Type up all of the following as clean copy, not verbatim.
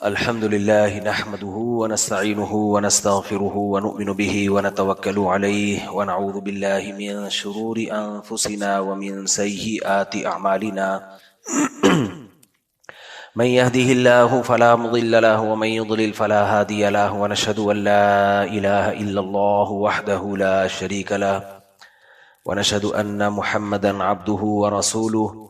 الحمد لله نحمده ونستعينه ونستغفره ونؤمن به ونتوكل عليه ونعوذ بالله من شرور أنفسنا ومن سيئات أعمالنا من يهده الله فلا مضل له ومن يضلل فلا هادي له ونشهد أن لا إله إلا الله وحده لا شريك له ونشهد أن محمدا عبده ورسوله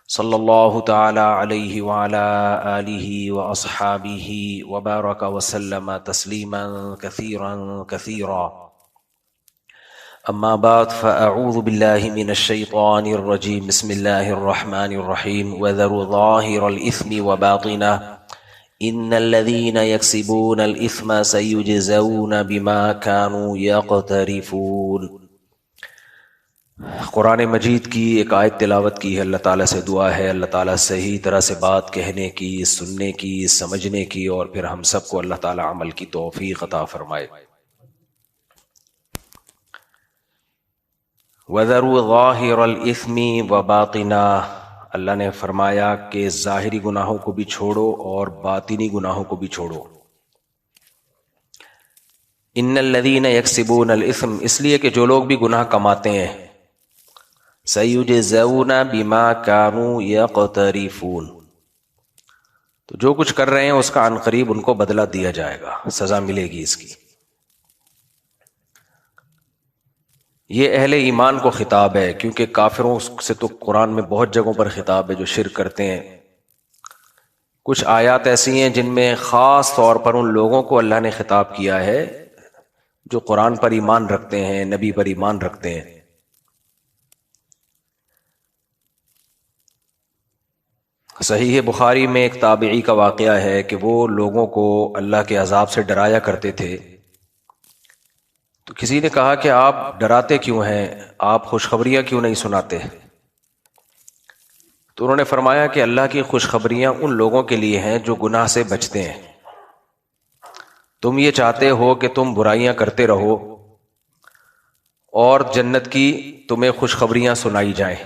صلی اللہ تعالی علیہ وعلى آلہ واصحابہ وبارک وسلم تسلیما کثیرا کثیرا اما بعد فاعوذ باللہ من الشیطان الرجیم بسم اللہ الرحمن الرحیم وذروا ظاہر الاثم وباطنہ ان الذین یکسبون الاثم سیجزون بما كانوا یقترفون۔ قرآن مجید کی ایک آیت تلاوت کی ہے۔ اللہ تعالیٰ سے دعا ہے اللہ تعالیٰ صحیح طرح سے بات کہنے کی، سننے کی، سمجھنے کی، اور پھر ہم سب کو اللہ تعالیٰ عمل کی توفیق عطا فرمائے۔ وَذَرُوا ظَاهِرَ الْإِثْمِ وَبَاطِنَهُ، اللہ نے فرمایا کہ ظاہری گناہوں کو بھی چھوڑو اور باطنی گناہوں کو بھی چھوڑو۔ ان الذین یکسبون الاثم، اس لیے کہ جو لوگ بھی گناہ کماتے ہیں، سیجزون بما كانوا یقترفون، تو جو کچھ کر رہے ہیں اس کا عنقریب ان کو بدلہ دیا جائے گا، سزا ملے گی اس کی۔ یہ اہل ایمان کو خطاب ہے، کیونکہ کافروں سے تو قرآن میں بہت جگہوں پر خطاب ہے جو شرک کرتے ہیں۔ کچھ آیات ایسی ہیں جن میں خاص طور پر ان لوگوں کو اللہ نے خطاب کیا ہے جو قرآن پر ایمان رکھتے ہیں، نبی پر ایمان رکھتے ہیں۔ صحیح بخاری میں ایک تابعی کا واقعہ ہے کہ وہ لوگوں کو اللہ کے عذاب سے ڈرایا کرتے تھے، تو کسی نے کہا کہ آپ ڈراتے کیوں ہیں، آپ خوشخبریاں کیوں نہیں سناتے؟ تو انہوں نے فرمایا کہ اللہ کی خوشخبریاں ان لوگوں کے لیے ہیں جو گناہ سے بچتے ہیں۔ تم یہ چاہتے ہو کہ تم برائیاں کرتے رہو اور جنت کی تمہیں خوشخبریاں سنائی جائیں،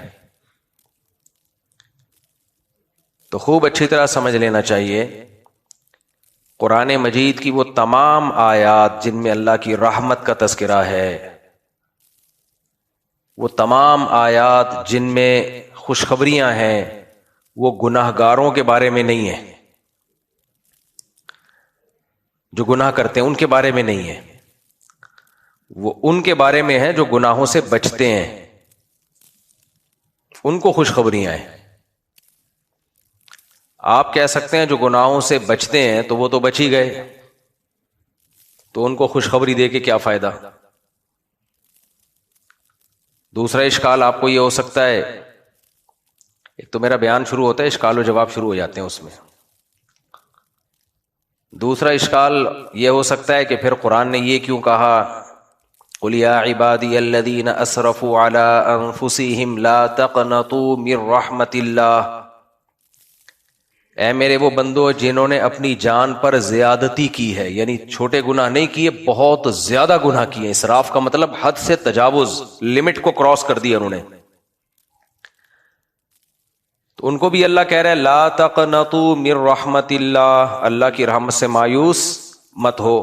تو خوب اچھی طرح سمجھ لینا چاہیے قرآن مجید کی وہ تمام آیات جن میں اللہ کی رحمت کا تذکرہ ہے، وہ تمام آیات جن میں خوشخبریاں ہیں، وہ گناہ گاروں کے بارے میں نہیں ہیں، جو گناہ کرتے ہیں ان کے بارے میں نہیں ہے، وہ ان کے بارے میں ہے جو گناہوں سے بچتے ہیں، ان کو خوشخبریاں ہیں۔ آپ کہہ سکتے ہیں جو گناہوں سے بچتے ہیں تو وہ تو بچ ہی گئے، تو ان کو خوشخبری دے کے کیا فائدہ؟ دوسرا اشکال آپ کو یہ ہو سکتا ہے، ایک تو میرا بیان شروع ہوتا ہے، اشکال و جواب شروع ہو جاتے ہیں اس میں۔ دوسرا اشکال یہ ہو سکتا ہے کہ پھر قرآن نے یہ کیوں کہا قُلْ يَا عِبَادِيَ الَّذِينَ أَسْرَفُوا عَلَىٰ أَنفُسِهِمْ لَا تَقْنَطُوا مِن رَحْمَةِ اللَّهِ، اے میرے وہ بندو جنہوں نے اپنی جان پر زیادتی کی ہے، یعنی چھوٹے گناہ نہیں کیے، بہت زیادہ گناہ کیے۔ اسراف کا مطلب حد سے تجاوز، لمٹ کو کراس کر دیا انہوں نے، تو ان کو بھی اللہ کہہ رہا ہے لا تقنطوا من رحمت اللہ، اللہ کی رحمت سے مایوس مت ہو۔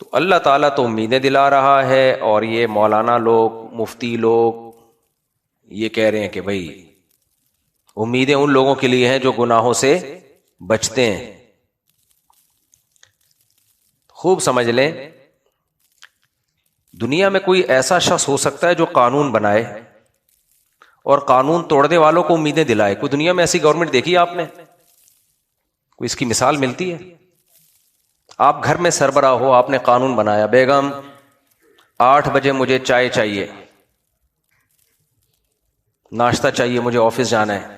تو اللہ تعالیٰ تو امیدیں دلا رہا ہے، اور یہ مولانا لوگ، مفتی لوگ یہ کہہ رہے ہیں کہ بھائی امیدیں ان لوگوں کے لیے ہیں جو گناہوں سے بچتے ہیں۔ خوب سمجھ لیں، دنیا میں کوئی ایسا شخص ہو سکتا ہے جو قانون بنائے اور قانون توڑنے والوں کو امیدیں دلائے؟ کوئی دنیا میں ایسی گورنمنٹ دیکھی آپ نے؟ کوئی اس کی مثال ملتی ہے؟ آپ گھر میں سربراہ ہو، آپ نے قانون بنایا، بیگم 8 بجے مجھے چائے چاہیے، ناشتہ چاہیے، مجھے آفس جانا ہے،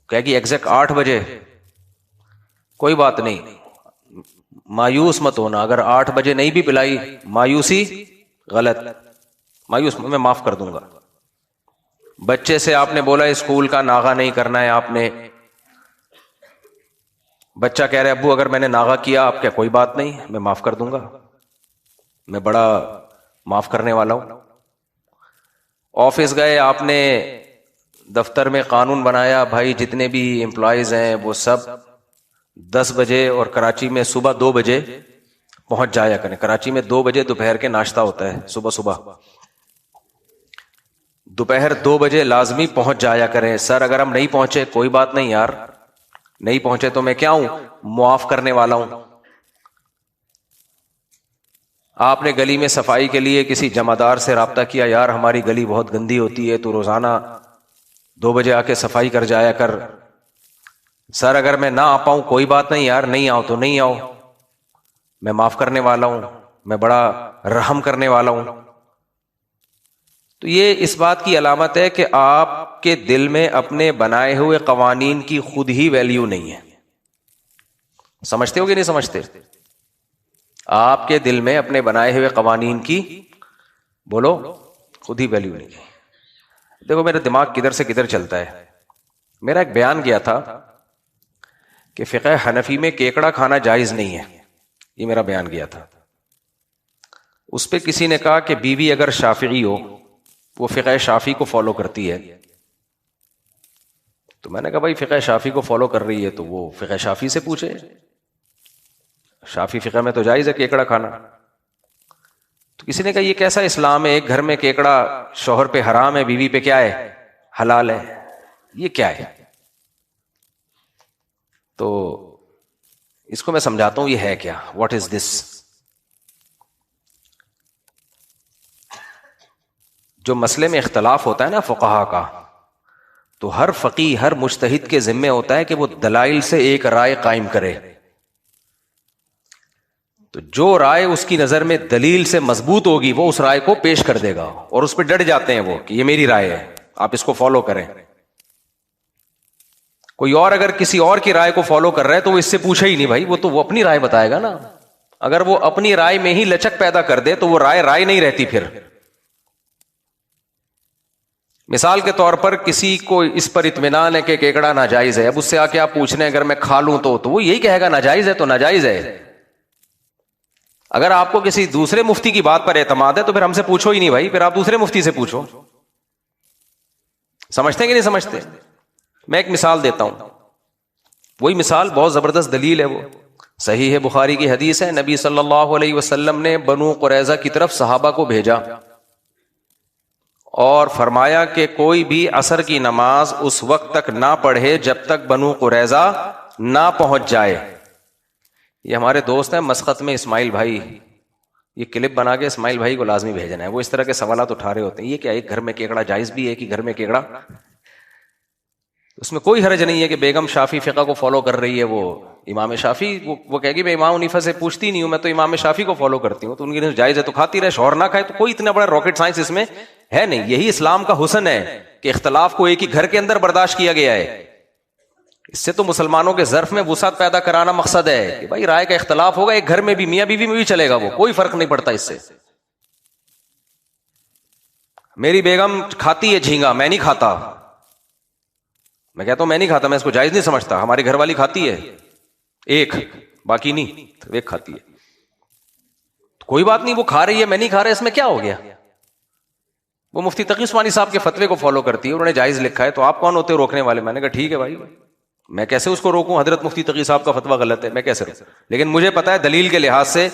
کہے گی ایگزیکٹ 8 بجے، کوئی بات نہیں، مایوس مت ہونا، اگر 8 بجے نہیں بھی پلائی، مایوسی غلط، مایوس میں معاف کر دوں گا۔ بچے سے آپ نے بولا اسکول کا ناغہ نہیں کرنا ہے، آپ نے، بچہ کہہ رہے ابو اگر میں نے ناغہ کیا، آپ کیا کوئی بات نہیں، میں معاف کر دوں گا، میں بڑا معاف کرنے والا ہوں۔ آفس گئے، آپ نے دفتر میں قانون بنایا، بھائی جتنے بھی امپلائیز ہیں وہ سب 10 بجے اور کراچی میں صبح 2 بجے پہنچ جایا کریں. کراچی میں 2 بجے دوپہر کے ناشتہ ہوتا ہے صبح. دوپہر 2 بجے لازمی پہنچ جایا کریں. سر اگر ہم نہیں پہنچے کوئی بات نہیں یار, نہیں پہنچے تو میں کیا ہوں, معاف کرنے والا ہوں. آپ نے گلی میں صفائی کے لیے کسی جمعدار سے رابطہ کیا, یار ہماری گلی بہت گندی ہوتی ہے, تو روزانہ 2 بجے آ کے صفائی کر جایا کر. سر اگر میں نہ آ پاؤں کوئی بات نہیں یار, نہیں آؤ تو نہیں آؤ, میں معاف کرنے والا ہوں, میں بڑا رحم کرنے والا ہوں. تو یہ اس بات کی علامت ہے کہ آپ کے دل میں اپنے بنائے ہوئے قوانین کی خود ہی ویلیو نہیں ہے. سمجھتے ہو کہ نہیں سمجھتے؟ آپ کے دل میں اپنے بنائے ہوئے قوانین کی بولو خود ہی ویلیو نہیں ہے. دیکھو میرا دماغ کدھر سے کدھر چلتا ہے. میرا ایک بیان گیا تھا کہ فقہ حنفی میں کیکڑا کھانا جائز نہیں ہے, یہ میرا بیان گیا تھا. اس پہ کسی نے کہا کہ بیوی اگر شافعی ہو, وہ فقہ شافعی کو فالو کرتی ہے, تو میں نے کہا بھائی فقہ شافعی کو فالو کر رہی ہے تو وہ فقہ شافعی سے پوچھے, شافعی فقہ میں تو جائز ہے کیکڑا کھانا. تو کسی نے کہا یہ کیسا اسلام ہے, ایک گھر میں کیکڑا شوہر پہ حرام ہے, بیوی پہ کیا ہے, حلال ہے, یہ کیا ہے؟ تو اس کو میں سمجھاتا ہوں یہ ہے کیا, واٹ از دس. جو مسئلے میں اختلاف ہوتا ہے نا فقہا کا, تو ہر فقیہ ہر مجتہد کے ذمے ہوتا ہے کہ وہ دلائل سے ایک رائے قائم کرے. تو جو رائے اس کی نظر میں دلیل سے مضبوط ہوگی وہ اس رائے کو پیش کر دے گا, اور اس پہ ڈٹ جاتے ہیں وہ کہ یہ میری رائے ہے, آپ اس کو فالو کریں. کوئی اور اگر کسی اور کی رائے کو فالو کر رہا ہے تو وہ اس سے پوچھے ہی نہیں بھائی, وہ تو وہ اپنی رائے بتائے گا نا. اگر وہ اپنی رائے میں ہی لچک پیدا کر دے تو وہ رائے نہیں رہتی پھر. مثال کے طور پر کسی کو اس پر اطمینان ہے کہ کیکڑا ناجائز ہے, اب اس سے آ کے آپ پوچھ رہے ہیں اگر میں کھا لوں تو وہ یہی کہے گا ناجائز ہے تو ناجائز ہے. اگر آپ کو کسی دوسرے مفتی کی بات پر اعتماد ہے تو پھر ہم سے پوچھو ہی نہیں بھائی, پھر آپ دوسرے مفتی سے پوچھو. سمجھتے ہیں کہ نہیں سمجھتے؟ میں ایک مثال دیتا ہوں, وہی مثال بہت زبردست دلیل ہے. وہ صحیح ہے, بخاری کی حدیث ہے, نبی صلی اللہ علیہ وسلم نے بنو قریظہ کی طرف صحابہ کو بھیجا اور فرمایا کہ کوئی بھی عصر کی نماز اس وقت تک نہ پڑھے جب تک بنو قریظہ نہ پہنچ جائے. یہ ہمارے دوست ہیں مسقط میں اسماعیل بھائی, یہ کلپ بنا کے اسماعیل بھائی کو لازمی بھیجنا ہے. وہ اس طرح کے سوالات اٹھا رہے ہوتے ہیں, یہ کیا ایک گھر میں کیکڑا جائز بھی ہے کہ گھر میں کیکڑا, اس میں کوئی حرج نہیں ہے کہ بیگم شافعی فقہ کو فالو کر رہی ہے, وہ امام شافعی وہ کہے گی میں امام حنیفہ سے پوچھتی نہیں ہوں, میں تو امام شافعی کو فالو کرتی ہوں, تو ان کی جائز ہے تو کھاتی رہے, شوہر نہ کھائے, تو کوئی اتنا بڑا راکٹ سائنس اس میں ہے نہیں. یہی اسلام کا حسن ہے کہ اختلاف کو ایک ہی گھر کے اندر برداشت کیا گیا ہے. اس سے تو مسلمانوں کے ظرف میں وسعت پیدا کرانا مقصد ہے کہ بھائی رائے کا اختلاف ہوگا, ایک گھر میں بھی میاں بیوی میں بھی چلے گا, وہ کوئی فرق نہیں پڑتا اس سے. میری بیگم کھاتی ہے جھینگا, میں نہیں کھاتا, میں کہتا ہوں میں نہیں کھاتا, میں اس کو جائز نہیں سمجھتا. ہماری گھر والی کھاتی ہے ایک, باقی نہیں, ایک کھاتی ہے, کوئی بات نہیں, وہ کھا رہی ہے میں نہیں کھا رہا, اس میں کیا ہو گیا. وہ مفتی تقی عثمانی صاحب کے فتوے کو فالو کرتی ہے, انہوں نے جائز لکھا ہے, تو آپ کون ہوتے روکنے والے. میں نے کہا ٹھیک ہے بھائی, میں کیسے اس کو روکوں, حضرت مفتی تقی صاحب کا فتویٰ غلط ہے, میں کیسے روکوں. لیکن مجھے پتا ہے دلیل کے لحاظ سے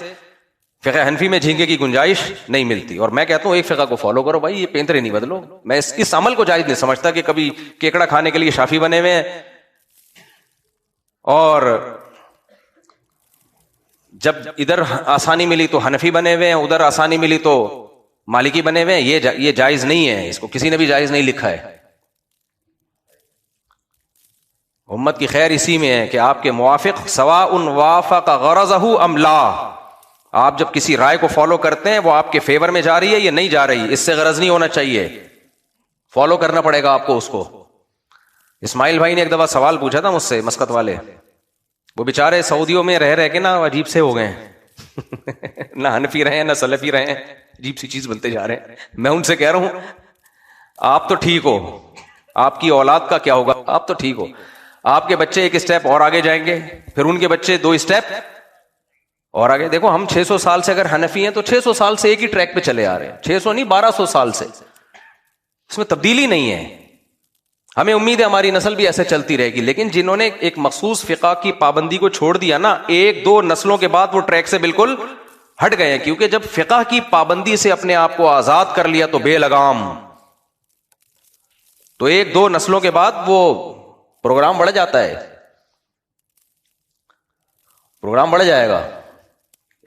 فقہ حنفی میں جھینگے کی گنجائش نہیں ملتی, اور میں کہتا ہوں ایک فقہ کو فالو کرو بھائی, یہ پینترے نہیں بدلو. میں اس عمل کو جائز نہیں سمجھتا کہ کبھی کیکڑا کھانے کے لیے شافعی بنے ہوئے ہیں اور جب ادھر آسانی ملی تو حنفی بنے ہوئے ہیں, ادھر آسانی ملی تو مالکی بنے ہوئے ہیں. یہ جائز نہیں ہے, اس کو کسی نے بھی جائز نہیں لکھا ہے. امت کی خیر اسی میں ہے کہ آپ کے موافق سواء وافق غرضہ ام لا, آپ جب کسی رائے کو فالو کرتے ہیں وہ آپ کے فیور میں جا رہی ہے یا نہیں جا رہی, اس سے غرض نہیں ہونا چاہیے, فالو کرنا پڑے گا آپ کو اس کو. اسماعیل بھائی نے ایک دفعہ سوال پوچھا تھا مجھ سے, مسقط والے, وہ بیچارے سعودیوں میں رہ کے نا عجیب سے ہو گئے ہیں نہ حنفی رہے ہیں نہ سلفی رہے ہیں, عجیب سی چیز بنتے جا رہے ہیں. میں ان سے کہہ رہا ہوں آپ تو ٹھیک ہو, آپ کی اولاد کا کیا ہوگا, آپ تو ٹھیک ہو, آپ کے بچے ایک اسٹیپ اور آگے جائیں گے, پھر ان کے بچے 2 اسٹیپ اور آگے. دیکھو ہم 600 سال سے اگر حنفی ہیں تو 600 سال سے ایک ہی ٹریک پہ چلے آ رہے ہیں, 600 نہیں 1200 سال سے, اس میں تبدیلی نہیں ہے. ہمیں امید ہے ہماری نسل بھی ایسے چلتی رہے گی، لیکن جنہوں نے ایک مخصوص فقہ کی پابندی کو چھوڑ دیا نا، ایک دو نسلوں کے بعد وہ ٹریک سے بالکل ہٹ گئے ہیں، کیونکہ جب فقہ کی پابندی سے اپنے آپ کو آزاد کر لیا تو بے لگام، تو ایک دو نسلوں کے بعد وہ پروگرام بڑھ جاتا ہے، پروگرام بڑھ جائے گا۔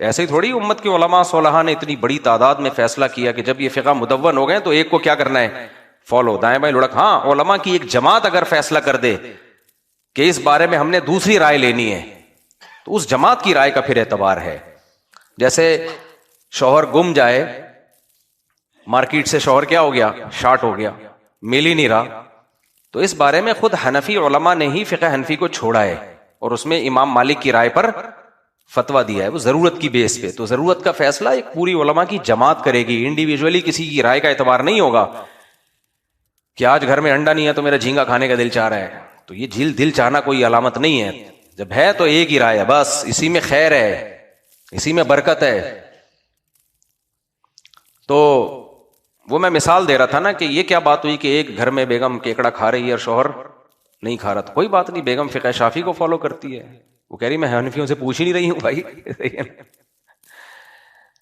ایسے ہی تھوڑی امت کے علماء صلحاء نے اتنی بڑی تعداد میں فیصلہ کیا کہ جب یہ فقہ مدون ہو گئے تو ایک کو کیا کرنا ہے، فالو، دائیں بائیں لڑک۔ ہاں، علماء کی ایک جماعت اگر فیصلہ کر دے کہ اس بارے میں ہم نے دوسری رائے لینی ہے تو اس جماعت کی رائے کا پھر اعتبار ہے۔ جیسے شوہر گم جائے، مارکیٹ سے شوہر کیا ہو گیا، شارٹ ہو گیا، مل ہی نہیں رہا، تو اس بارے میں خود حنفی علماء نے ہی فقہ حنفی کو چھوڑا ہے اور اس میں امام مالک کی رائے پر فتویٰ دیا ہے، وہ ضرورت کی بیس پہ۔ تو ضرورت کا فیصلہ ایک پوری علماء کی جماعت کرے گی، انڈیویجولی کسی کی رائے کا اعتبار نہیں ہوگا کہ آج گھر میں انڈا نہیں ہے تو میرا جھینگا کھانے کا دل چاہ رہا ہے، تو یہ دل چاہنا کوئی علامت نہیں ہے، جب ہے تو ایک ہی رائے ہے، بس اسی میں خیر ہے، اسی میں برکت ہے۔ تو وہ میں مثال دے رہا تھا نا کہ یہ کیا بات ہوئی کہ ایک گھر میں بیگم کیکڑا کھا رہی ہے اور شوہر نہیں کھا رہا، تو کوئی بات نہیں، بیگم فقہ شافعی کو فالو کرتی ہے، وہ کہہ رہی میں حنفیوں سے پوچھ ہی نہیں رہی ہوں بھائی۔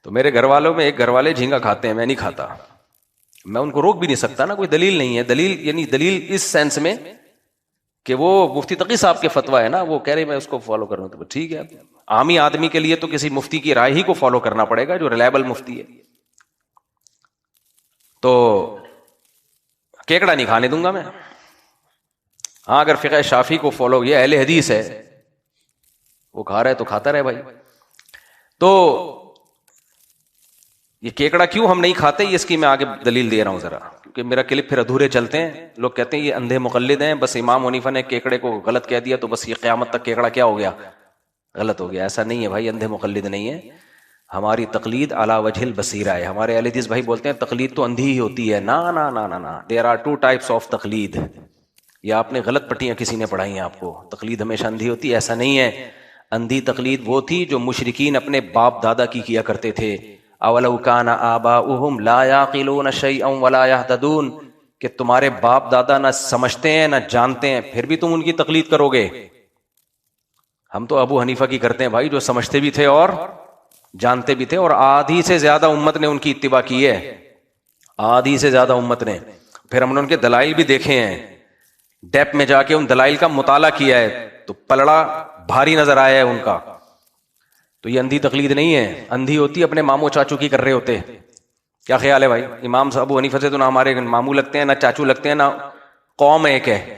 تو میرے گھر والوں میں ایک گھر والے جھینگا کھاتے ہیں، میں نہیں کھاتا، میں ان کو روک بھی نہیں سکتا نا، کوئی دلیل نہیں ہے، دلیل یعنی دلیل اس سینس میں کہ وہ مفتی تقی صاحب کے فتویٰ ہے نا، وہ کہہ رہے میں اس کو فالو کروں، تو ٹھیک ہے۔ عامی آدمی کے لیے تو کسی مفتی کی رائے ہی کو فالو کرنا پڑے گا جو ریلائبل مفتی ہے۔ تو کیکڑا نہیں کھانے دوں گا میں، ہاں اگر فقہ شافعی کو فالو، یہ اہل حدیث ہے، وہ کھا رہا ہے تو کھاتا رہے بھائی۔ تو یہ کیکڑا کیوں ہم نہیں کھاتے، یہ اس کی میں آگے دلیل دے رہا ہوں ذرا، کیونکہ میرا کلپ پھر ادھورے چلتے ہیں، لوگ کہتے ہیں یہ اندھے مقلد ہیں، بس امام حنیفہ نے کیکڑے کو غلط کہہ دیا تو بس یہ قیامت تک کیکڑا کیا ہو گیا، غلط ہو گیا۔ ایسا نہیں ہے بھائی، اندھے مقلد نہیں ہے، ہماری تقلید علی وجہ البصیرہ ہے۔ ہمارے اہل حدیث بھائی بولتے ہیں تقلید تو اندھی ہی ہوتی ہے، نا نا نا نا نا، there are two types of تقلید، یا آپ نے غلط پٹیاں کسی نے پڑھائی ہیں آپ کو، تقلید ہمیشہ اندھی ہوتی ہے، ایسا نہیں ہے۔ اندھی تقلید وہ تھی جو مشرکین اپنے باپ دادا کی کیا کرتے تھے، اولو کان آباؤہم لا یعقلون شیئا ولا یہتدون، کہ تمہارے باپ دادا نہ سمجھتے ہیں نہ جانتے ہیں، پھر بھی تم ان کی تقلید کرو گے۔ ہم تو ابو حنیفہ کی کرتے ہیں بھائی، جو سمجھتے بھی تھے اور جانتے بھی تھے، اور آدھی سے زیادہ امت نے ان کی اتباع کی ہے، آدھی سے زیادہ امت نے۔ پھر ہم نے ان کے دلائل بھی دیکھے ہیں، ڈیپ میں جا کے ان دلائل کا مطالعہ کیا ہے، تو پلڑا بھاری نظر آیا ہے ان کا۔ تو یہ اندھی تقلید نہیں ہے، اندھی ہوتی ہے اپنے ماموں چاچو کی کر رہے ہوتے۔ کیا خیال ہے بھائی؟ امام صاحب ابو حنیفہ سے تو نہ ہمارے ماموں لگتے ہیں، نہ چاچو لگتے ہیں، نہ قوم ایک ہے۔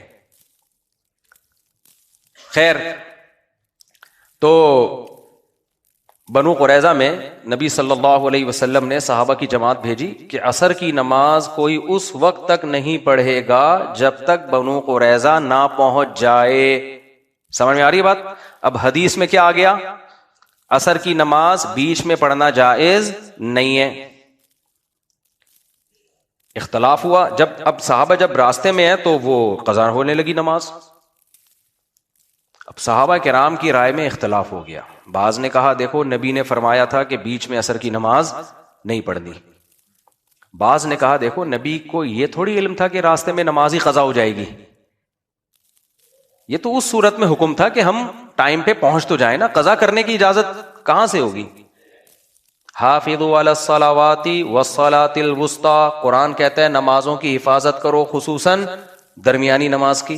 خیر، تو بنو قریظہ میں نبی صلی اللہ علیہ وسلم نے صحابہ کی جماعت بھیجی کہ عصر کی نماز کوئی اس وقت تک نہیں پڑھے گا جب تک بنو قریظہ نہ پہنچ جائے۔ سمجھ میں آ رہی ہے بات؟ اب حدیث میں کیا آ گیا؟ عصر کی نماز بیچ میں پڑھنا جائز نہیں ہے۔ اختلاف ہوا، اب صحابہ جب راستے میں ہیں تو وہ قضا ہونے لگی نماز۔ اب صحابہ کرام کی رائے میں اختلاف ہو گیا، بعض نے کہا دیکھو نبی نے فرمایا تھا کہ بیچ میں عصر کی نماز نہیں پڑھنی، بعض نے کہا دیکھو نبی کو یہ تھوڑی علم تھا کہ راستے میں نماز ہی قضا ہو جائے گی، یہ تو اس صورت میں حکم تھا کہ ہم ٹائم پہ پہنچ تو جائیں نا، قضا کرنے کی اجازت کہاں سے ہوگی؟ حافظوا علی الصلاوات والصلاۃ الوسطی، قرآن کہتا ہے نمازوں کی حفاظت کرو، خصوصاً درمیانی نماز کی۔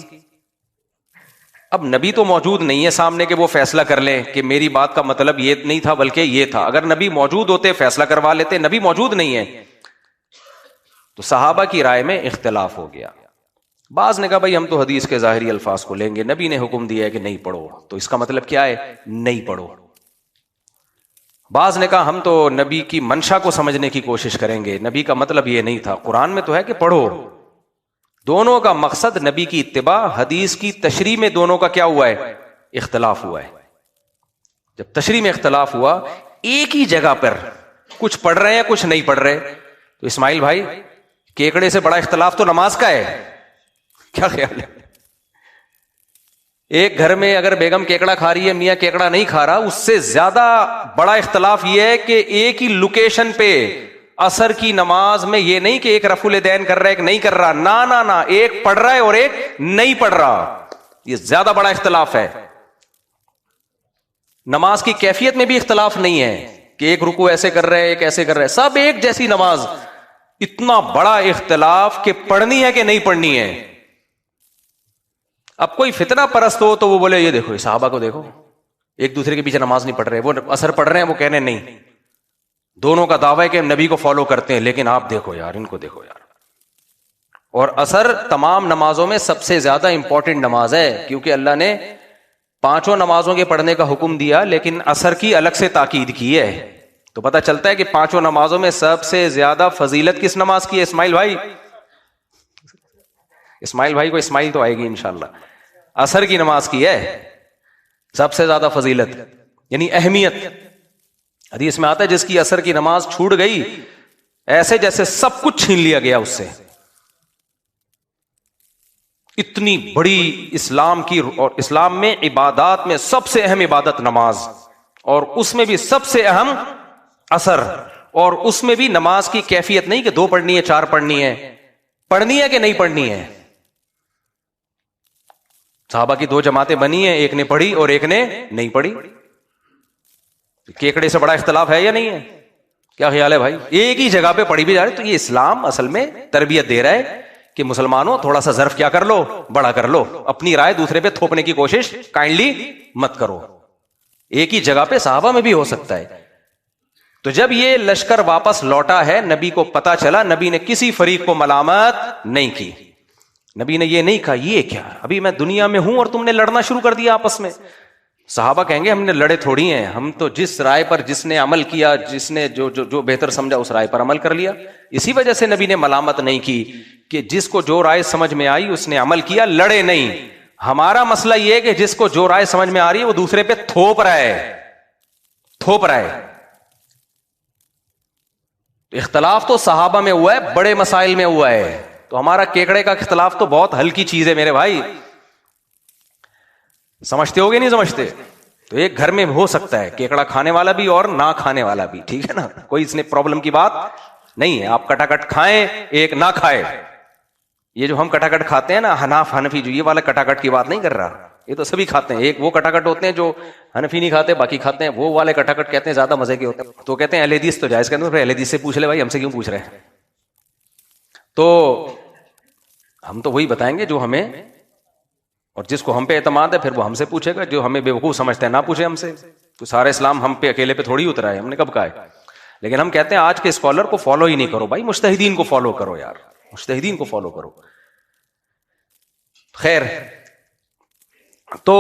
اب نبی تو موجود نہیں ہے سامنے کہ وہ فیصلہ کر لیں کہ میری بات کا مطلب یہ نہیں تھا بلکہ یہ تھا، اگر نبی موجود ہوتے فیصلہ کروا لیتے، نبی موجود نہیں ہے، تو صحابہ کی رائے میں اختلاف ہو گیا۔ بعض نے کہا بھائی ہم تو حدیث کے ظاہری الفاظ کو لیں گے، نبی نے حکم دیا ہے کہ نہیں پڑھو، تو اس کا مطلب کیا ہے؟ نہیں پڑھو۔ بعض نے کہا ہم تو نبی کی منشا کو سمجھنے کی کوشش کریں گے، نبی کا مطلب یہ نہیں تھا، قرآن میں تو ہے کہ پڑھو۔ دونوں کا مقصد نبی کی اتباع، حدیث کی تشریح میں دونوں کا کیا ہوا ہے؟ اختلاف ہوا ہے۔ جب تشریح میں اختلاف ہوا، ایک ہی جگہ پر کچھ پڑھ رہے ہیں کچھ نہیں پڑھ رہے، تو اسماعیل بھائی کیکڑے سے بڑا اختلاف تو نماز کا ہے، کیا خیال ہے؟ ایک گھر میں اگر بیگم کیکڑا کھا رہی ہے، میاں کیکڑا نہیں کھا رہا، اس سے زیادہ بڑا اختلاف یہ ہے کہ ایک ہی لوکیشن پہ عصر کی نماز میں یہ نہیں کہ ایک رفع الیدین کر رہا ہے ایک نہیں کر رہا، نہ ایک پڑھ رہا ہے اور ایک نہیں پڑھ رہا، یہ زیادہ بڑا اختلاف ہے. نماز کی کیفیت میں بھی اختلاف نہیں ہے کہ ایک رکوع ایسے کر رہے ایک ایسے کر رہے، سب ایک جیسی نماز. اتنا بڑا اختلاف کہ پڑھنی ہے کہ نہیں پڑھنی ہے. اب کوئی فتنہ پرست ہو تو وہ بولے یہ دیکھو صحابہ کو دیکھو ایک دوسرے کے پیچھے نماز نہیں پڑھ رہے، وہ اثر پڑھ رہے ہیں، وہ کہنے نہیں، دونوں کا دعویٰ ہے کہ نبی کو فالو کرتے ہیں، لیکن آپ دیکھو یار ان کو دیکھو یار. اور اثر تمام نمازوں میں سب سے زیادہ امپورٹنٹ نماز ہے، کیونکہ اللہ نے 5 نمازوں کے پڑھنے کا حکم دیا لیکن اثر کی الگ سے تاکید کی ہے. تو پتہ چلتا ہے کہ 5 نمازوں میں سب سے زیادہ فضیلت کس نماز کی ہے؟ اسماعیل بھائی کو اسماعیل تو آئے گی انشاءاللہ. اثر کی نماز کی ہے سب سے زیادہ فضیلت، یعنی اہمیت. حدیث میں آتا ہے جس کی اثر کی نماز چھوٹ گئی ایسے جیسے سب کچھ چھین لیا گیا اس سے. اتنی بڑی اسلام کی، اور اسلام میں عبادات میں سب سے اہم عبادت نماز، اور اس میں بھی سب سے اہم اثر، اور اس میں بھی نماز کی کیفیت نہیں کہ 2 پڑھنی ہے 4 پڑھنی ہے، پڑھنی ہے کہ نہیں پڑھنی ہے. صحابہ کی 2 جماعتیں بنی ہیں، ایک نے پڑھی اور ایک نے نہیں پڑھی. کیکڑے سے بڑا اختلاف ہے یا نہیں ہے؟ کیا خیال ہے بھائی؟ ایک ہی جگہ پہ پڑھی بھی جا رہی. تو یہ اسلام اصل میں تربیت دے رہا ہے کہ مسلمانوں تھوڑا سا ظرف کیا کر لو، بڑا کر لو، اپنی رائے دوسرے پہ تھوپنے کی کوشش کائنڈلی مت کرو. ایک ہی جگہ پہ صحابہ میں بھی ہو سکتا ہے. تو جب یہ لشکر واپس لوٹا ہے، نبی کو پتا چلا، نبی نے کسی فریق کو ملامت نہیں کی. نبی نے یہ نہیں کہا یہ کیا، ابھی میں دنیا میں ہوں اور تم نے لڑنا شروع کر دیا آپس میں. صحابہ کہیں گے ہم نے لڑے تھوڑی ہیں، ہم تو جس رائے پر جس نے عمل کیا، جس نے جو بہتر سمجھا اس رائے پر عمل کر لیا. اسی وجہ سے نبی نے ملامت نہیں کی کہ جس کو جو رائے سمجھ میں آئی اس نے عمل کیا، لڑے نہیں. ہمارا مسئلہ یہ ہے کہ جس کو جو رائے سمجھ میں آ رہی ہے وہ دوسرے پہ تھوپ رہا ہے. اختلاف تو صحابہ میں ہوا ہے، بڑے مسائل میں ہوا ہے. تو ہمارا کیکڑے کا اختلاف تو بہت ہلکی چیز ہے میرے بھائی. سمجھتے ہوگے نہیں سمجھتے؟ تو ایک گھر میں ہو سکتا ہے کیکڑا کھانے والا بھی اور نہ کھانے والا بھی، ٹھیک ہے نا، کوئی اس نے پرابلم کی بات نہیں ہے. آپ کٹا کٹ کھائیں ایک نہ کھائے. یہ جو ہم کٹا کٹ کھاتے ہیں نا، حناف حنفی، جو یہ والا کٹا کٹ کی بات نہیں کر رہا، یہ تو سبھی کھاتے ہیں. ایک وہ کٹا کٹ ہوتے ہیں جو حنفی نہیں کھاتے باقی کھاتے ہیں، وہ والے کٹا کٹ کہتے ہیں زیادہ مزے کے ہوتے ہیں. تو کہتے ہیں اہل حدیث تو جائز، کہتے ہیں پھر اہل حدیث سے پوچھ لے بھائی، ہم سے کیوں پوچھ رہے ہیں. تو ہم تو وہی بتائیں گے جو ہمیں، اور جس کو ہم پہ اعتماد ہے پھر وہ ہم سے پوچھے گا. جو ہمیں بیوقوف سمجھتے ہیں نہ پوچھے ہم سے. تو سارا اسلام ہم پہ اکیلے پہ تھوڑی اترا ہے، ہم نے کب کہا ہے. لیکن ہم کہتے ہیں آج کے اسکالر کو فالو ہی نہیں کرو بھائی، مجتہدین کو فالو کرو یار، مجتہدین کو فالو کرو. خیر، تو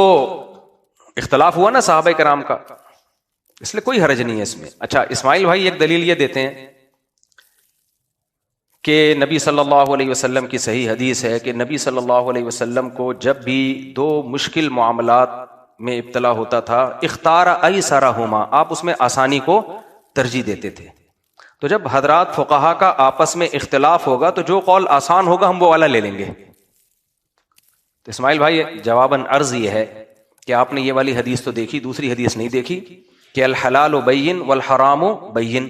اختلاف ہوا نا صحابہ کرام کا، اس لیے کوئی حرج نہیں ہے اس میں. اچھا، اسماعیل بھائی ایک دلیل یہ دیتے ہیں کہ نبی صلی اللہ علیہ وسلم کی صحیح حدیث ہے کہ نبی صلی اللہ علیہ وسلم کو جب بھی 2 مشکل معاملات میں ابتلا ہوتا تھا، اختار ایسرہما، آپ اس میں آسانی کو ترجیح دیتے تھے. تو جب حضرات فقہا کا آپس میں اختلاف ہوگا تو جو قول آسان ہوگا ہم وہ والا لے لیں گے. تو اسماعیل بھائی جواباً عرض یہ ہے کہ آپ نے یہ والی حدیث تو دیکھی، دوسری حدیث نہیں دیکھی کہ الحلال بین والحرام بین،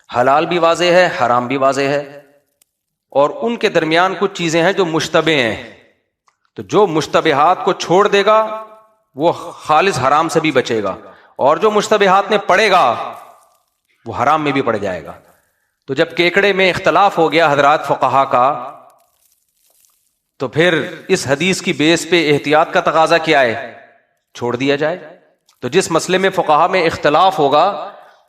حلال بھی واضح ہے حرام بھی واضح ہے، اور ان کے درمیان کچھ چیزیں ہیں جو مشتبہ ہیں. تو جو مشتبہات کو چھوڑ دے گا وہ خالص حرام سے بھی بچے گا، اور جو مشتبہات میں پڑے گا وہ حرام میں بھی پڑ جائے گا. تو جب کیکڑے میں اختلاف ہو گیا حضرات فقہا کا، تو پھر اس حدیث کی بیس پہ احتیاط کا تقاضا کیا ہے؟ چھوڑ دیا جائے. تو جس مسئلے میں فقہا میں اختلاف ہوگا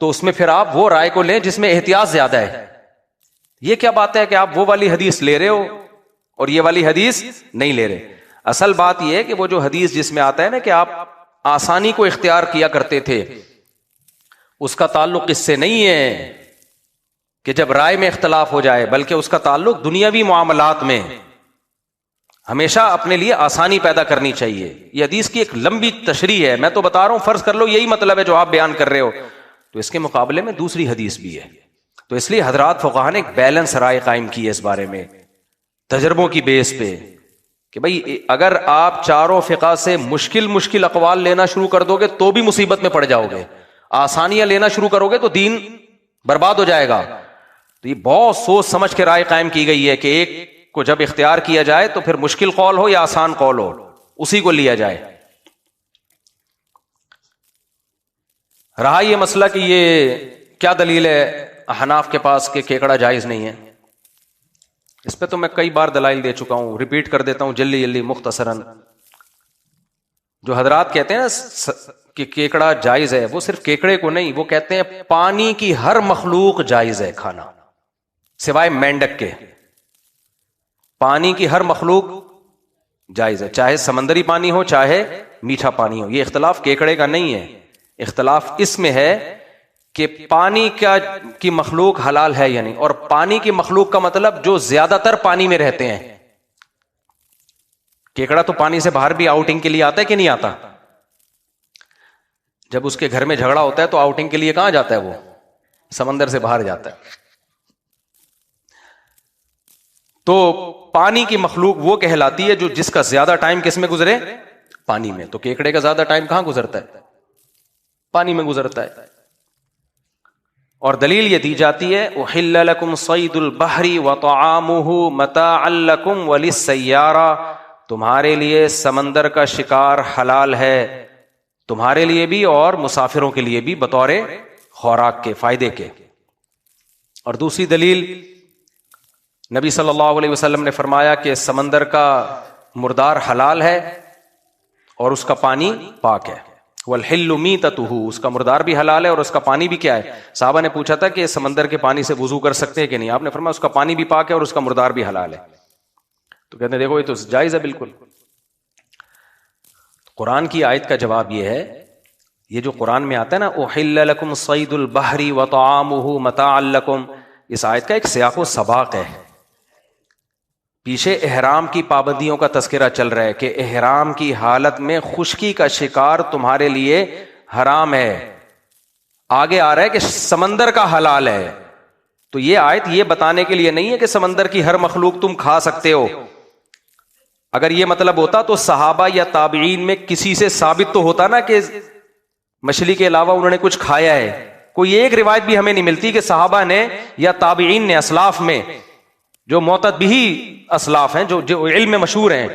تو اس میں پھر آپ وہ رائے کو لیں جس میں احتیاط زیادہ ہے. یہ کیا بات ہے کہ آپ وہ والی حدیث لے رہے ہو اور یہ والی حدیث نہیں لے رہے؟ اصل بات یہ ہے کہ وہ جو حدیث جس میں آتا ہے نا کہ آپ آسانی کو اختیار کیا کرتے تھے، اس کا تعلق اس سے نہیں ہے کہ جب رائے میں اختلاف ہو جائے، بلکہ اس کا تعلق دنیاوی معاملات میں ہمیشہ اپنے لیے آسانی پیدا کرنی چاہیے. یہ حدیث کی ایک لمبی تشریح ہے، میں تو بتا رہا ہوں، فرض کر لو یہی مطلب ہے جو آپ بیان کر رہے ہو، تو اس کے مقابلے میں دوسری حدیث بھی ہے. تو اس لیے حضرات فقہا نے ایک بیلنس رائے قائم کی ہے اس بارے میں تجربوں کی بیس پہ کہ بھئی اگر آپ چاروں فقہ سے مشکل اقوال لینا شروع کر دو گے تو بھی مصیبت میں پڑ جاؤ گے، آسانیاں لینا شروع کرو گے تو دین برباد ہو جائے گا. تو یہ بہت سوچ سمجھ کے رائے قائم کی گئی ہے کہ ایک کو جب اختیار کیا جائے تو پھر مشکل قول ہو یا آسان قول ہو اسی کو لیا جائے. رہا یہ مسئلہ کہ یہ کیا دلیل ہے احناف کے پاس کہ کیکڑا جائز نہیں ہے، اس پہ تو میں کئی بار دلائل دے چکا ہوں، ریپیٹ کر دیتا ہوں جلدی جلدی مختصراً. جو حضرات کہتے ہیں نا کہ کیکڑا جائز ہے، وہ صرف کیکڑے کو نہیں، وہ کہتے ہیں پانی کی ہر مخلوق جائز ہے کھانا سوائے مینڈک کے. پانی کی ہر مخلوق جائز ہے، چاہے سمندری پانی ہو چاہے میٹھا پانی ہو. یہ اختلاف کیکڑے کا نہیں ہے، اختلاف اس میں ہے کہ پانی کی مخلوق حلال ہے یا نہیں. اور پانی کی مخلوق کا مطلب جو زیادہ تر پانی میں رہتے ہیں. کیکڑا تو پانی سے باہر بھی آؤٹنگ کے لیے آتا ہے کہ نہیں آتا؟ جب اس کے گھر میں جھگڑا ہوتا ہے تو آؤٹنگ کے لیے کہاں جاتا ہے؟ وہ سمندر سے باہر جاتا ہے. تو پانی کی مخلوق وہ کہلاتی ہے جو جس کا زیادہ ٹائم کس میں گزرے؟ پانی میں. تو کیکڑے کا زیادہ ٹائم کہاں گزرتا ہے؟ پانی میں گزرتا ہے. اور دلیل یہ دی جاتی ہے احل لکم صید البحر وطعامہ متاعا لکم وللسیارہ، تمہارے لیے سمندر کا شکار حلال ہے، تمہارے لیے بھی اور مسافروں کے لیے بھی بطور خوراک کے، فائدے کے. اور دوسری دلیل نبی صلی اللہ علیہ وسلم نے فرمایا کہ سمندر کا مردار حلال ہے اور اس کا پانی پاک ہے. والحل میتتہ، اس کا مردار بھی حلال ہے اور اس کا پانی بھی کیا ہے؟ صحابہ نے پوچھا تھا کہ سمندر کے پانی سے وضو کر سکتے ہیں کہ نہیں؟ آپ نے فرمایا اس کا پانی بھی پاک ہے اور اس کا مردار بھی حلال ہے. تو کہتے ہیں دیکھو یہ تو جائز ہے بالکل. قرآن کی آیت کا جواب یہ ہے، یہ جو قرآن میں آتا ہے نا احل لکم صید البحر وطعامہ متاعا لکم، اس آیت کا ایک سیاق و سباق ہے. پیچھے احرام کی پابندیوں کا تذکرہ چل رہا ہے کہ احرام کی حالت میں خشکی کا شکار تمہارے لیے حرام ہے. آگے آ رہا ہے کہ سمندر کا حلال ہے. تو یہ آیت یہ بتانے کے لیے نہیں ہے کہ سمندر کی ہر مخلوق تم کھا سکتے ہو. اگر یہ مطلب ہوتا تو صحابہ یا تابعین میں کسی سے ثابت تو ہوتا نا کہ مچھلی کے علاوہ انہوں نے کچھ کھایا ہے. کوئی ایک روایت بھی ہمیں نہیں ملتی کہ صحابہ نے یا تابعین نے اسلاف میں جو معتدبی اسلاف ہیں جو علم میں مشہور ہیں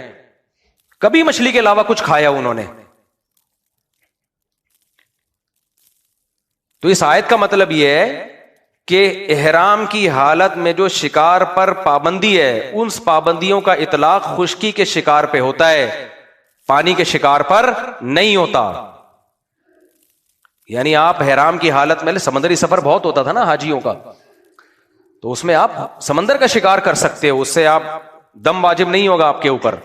کبھی مچھلی کے علاوہ کچھ کھایا انہوں نے. تو اس آیت کا مطلب یہ ہے کہ احرام کی حالت میں جو شکار پر پابندی ہے ان پابندیوں کا اطلاق خشکی کے شکار پہ ہوتا ہے، پانی کے شکار پر نہیں ہوتا. یعنی آپ احرام کی حالت میں، سمندری سفر بہت ہوتا تھا نا حاجیوں کا، تو اس میں آپ سمندر کا شکار کر سکتے ہو، اس سے آپ دم واجب نہیں ہوگا آپ کے اوپر.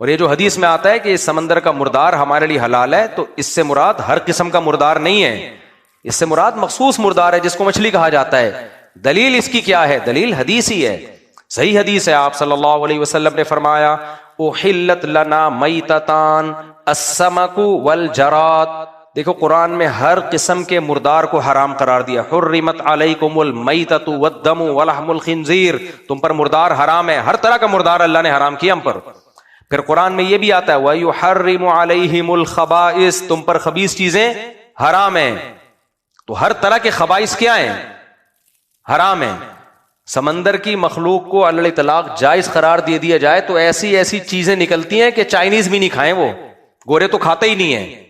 اور یہ جو حدیث میں آتا ہے کہ اس سمندر کا مردار ہمارے لیے حلال ہے، تو اس سے مراد ہر قسم کا مردار نہیں ہے، اس سے مراد مخصوص مردار ہے جس کو مچھلی کہا جاتا ہے. دلیل اس کی کیا ہے؟ دلیل حدیث ہی ہے، صحیح حدیث ہے. آپ صلی اللہ علیہ وسلم نے فرمایا احلت لنا میتتان السمک والجراد. دیکھو قرآن میں ہر قسم کے مردار کو حرام قرار دیا. حرمت علیکم المیتۃ والدم ولحم الخنزیر، تم پر مردار حرام ہے، ہر طرح کا مردار اللہ نے حرام کیا ہم پر. پھر قرآن میں یہ بھی آتا ہے وَيُحَرِّمُ عَلَيْهِمُ الْخَبَائِث، تم پر خبیث چیزیں حرام ہیں. تو ہر طرح کے خبائث کیا ہیں؟ حرام ہیں. سمندر کی مخلوق کو علی الاطلاق جائز قرار دے دیا جائے تو ایسی ایسی چیزیں نکلتی ہیں کہ چائنیز بھی نہیں کھائیں، وہ گورے تو کھاتے ہی نہیں ہیں،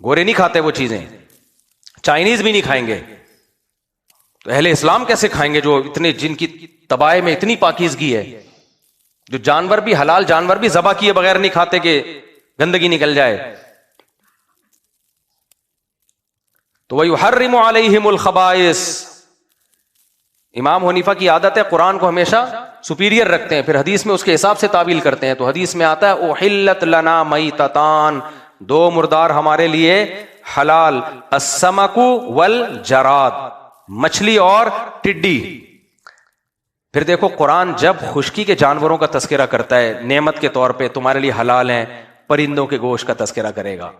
گورے نہیں کھاتے وہ چیزیں، چائنیز بھی نہیں کھائیں گے. تو اہل اسلام کیسے کھائیں گے جو اتنے، جن کی تباہی میں اتنی پاکیزگی ہے، جو جانور بھی، حلال جانور بھی ذبح کیے بغیر نہیں کھاتے کہ گندگی نکل جائے. تو وَيُحَرِّمُ عَلَيْهِمُ الْخَبَائِث. امام حنیفہ کی عادت ہے قرآن کو ہمیشہ سپیریئر رکھتے ہیں، پھر حدیث میں اس کے حساب سے تعویل کرتے ہیں. تو حدیث میں آتا ہے احلت لنا میتتان، دو مردار ہمارے لیے حلال، السمک والجراد، مچھلی اور ٹڈی. پھر دیکھو قرآن جب خشکی کے جانوروں کا تذکرہ کرتا ہے نعمت کے طور پہ تمہارے لیے حلال ہیں، پرندوں کے گوشت کا تذکرہ کرے گا.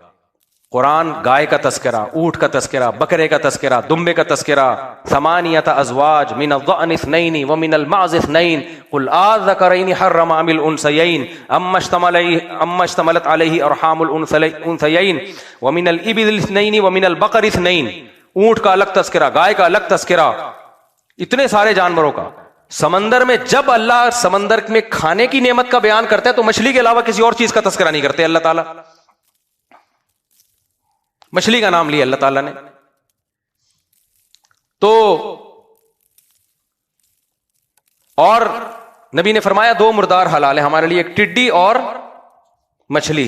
قرآن گائے کا تذکرہ، اونٹ کا تذکرہ، بکرے کا تذکرہ، دمبے کا تذکرہ. ثمانیۃ ازواج من الضأن اثنین ومن المعز اثنین قل آذکرین حرم ام الانثیین اما اشتملت علیہ ارحام الانثیین ومن الابل اثنین ومن البقر اثنین اونٹ کا الگ تذکرہ, گائے کا الگ تذکرہ, اتنے سارے جانوروں کا. سمندر میں جب اللہ سمندر میں کھانے کی نعمت کا بیان کرتا ہے تو مچھلی کے علاوہ کسی اور چیز کا تذکرہ نہیں کرتے اللہ تعالیٰ. مچھلی کا نام لیا اللہ تعالیٰ نے. تو اور نبی نے فرمایا 2 مردار حلال ہے ہمارے لیے, ایک ٹڈی اور مچھلی.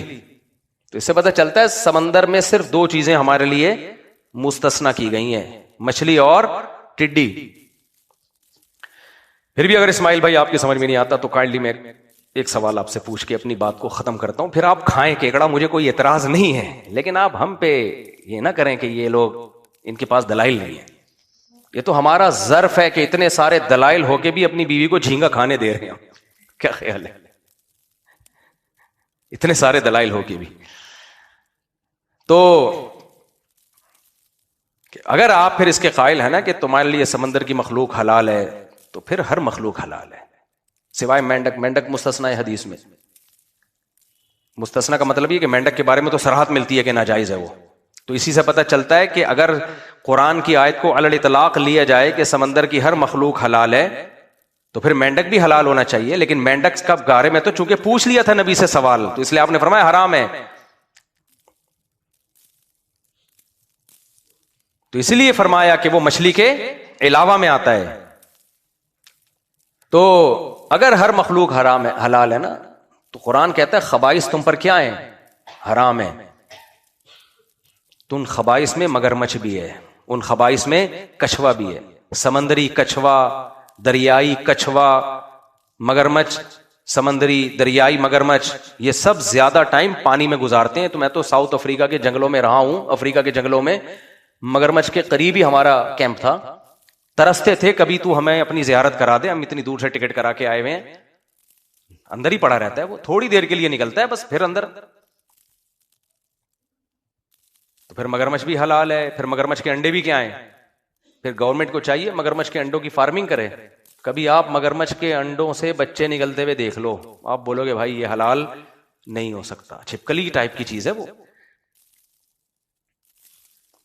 تو اس سے پتہ چلتا ہے سمندر میں صرف 2 چیزیں ہمارے لیے مستثنا کی گئی ہیں, مچھلی اور ٹڈی. پھر بھی اگر اسماعیل بھائی آپ کی سمجھ میں نہیں آتا تو کائنڈلی میں ایک سوال آپ سے پوچھ کے اپنی بات کو ختم کرتا ہوں, پھر آپ کھائیں کیکڑا, مجھے کوئی اعتراض نہیں ہے, لیکن آپ ہم پہ یہ نہ کریں کہ یہ لوگ ان کے پاس دلائل نہیں ہے. یہ تو ہمارا ظرف ہے کہ اتنے سارے دلائل ہو کے بھی اپنی بیوی کو جھینگا کھانے دے رہے ہیں. کیا خیال ہے؟ اتنے سارے دلائل ہو کے بھی. تو اگر آپ پھر اس کے قائل ہیں نا کہ تمہارے لیے سمندر کی مخلوق حلال ہے, تو پھر ہر مخلوق حلال ہے سوائے مینڈک. مینڈک مستثنا ہے حدیث میں. مستثنا کا مطلب یہ کہ مینڈک کے بارے میں تو صراحت ملتی ہے کہ ناجائز ہے وہ. تو اسی سے پتہ چلتا ہے کہ اگر قرآن کی آیت کو علی الاطلاق لیا جائے کہ سمندر کی ہر مخلوق حلال ہے, تو پھر مینڈک بھی حلال ہونا چاہیے. لیکن مینڈک کا بارے میں تو چونکہ پوچھ لیا تھا نبی سے سوال, تو اس لیے آپ نے فرمایا حرام ہے. تو اسی لیے فرمایا کہ وہ مچھلی کے علاوہ میں آتا ہے. تو اگر ہر مخلوق حرام ہے, حلال ہے نا, تو قرآن کہتا ہے خبائث تم پر کیا ہیں؟ حرام ہے. تو ان خبائث میں مگرمچھ بھی ہے, ان خبائث میں کچھوا بھی ہے. سمندری کچھوا, دریائی کچھوا, مگرمچھ, سمندری دریائی مگرمچھ, یہ سب زیادہ ٹائم پانی میں گزارتے ہیں. تو میں تو ساؤتھ افریقہ کے جنگلوں میں رہا ہوں, افریقہ کے جنگلوں میں مگرمچھ کے قریب ہی ہمارا کیمپ تھا. ترستے تھے کبھی تو ہمیں اپنی زیارت کرا دے, ہم اتنی دور سے ٹکٹ کرا کے آئے ہوئے ہیں. اندر ہی پڑا رہتا ہے وہ, تھوڑی دیر کے لیے نکلتا ہے بس, پھر اندر. تو پھر مگرمچھ بھی حلال ہے. پھر مگرمچھ کے انڈے بھی کیا ہیں؟ پھر گورنمنٹ کو چاہیے مگرمچھ کے انڈوں کی فارمنگ کرے. کبھی آپ مگرمچھ کے انڈوں سے بچے نکلتے ہوئے دیکھ لو, آپ بولو گے بھائی یہ حلال نہیں ہو سکتا, چھپکلی ٹائپ کی چیز ہے وہ.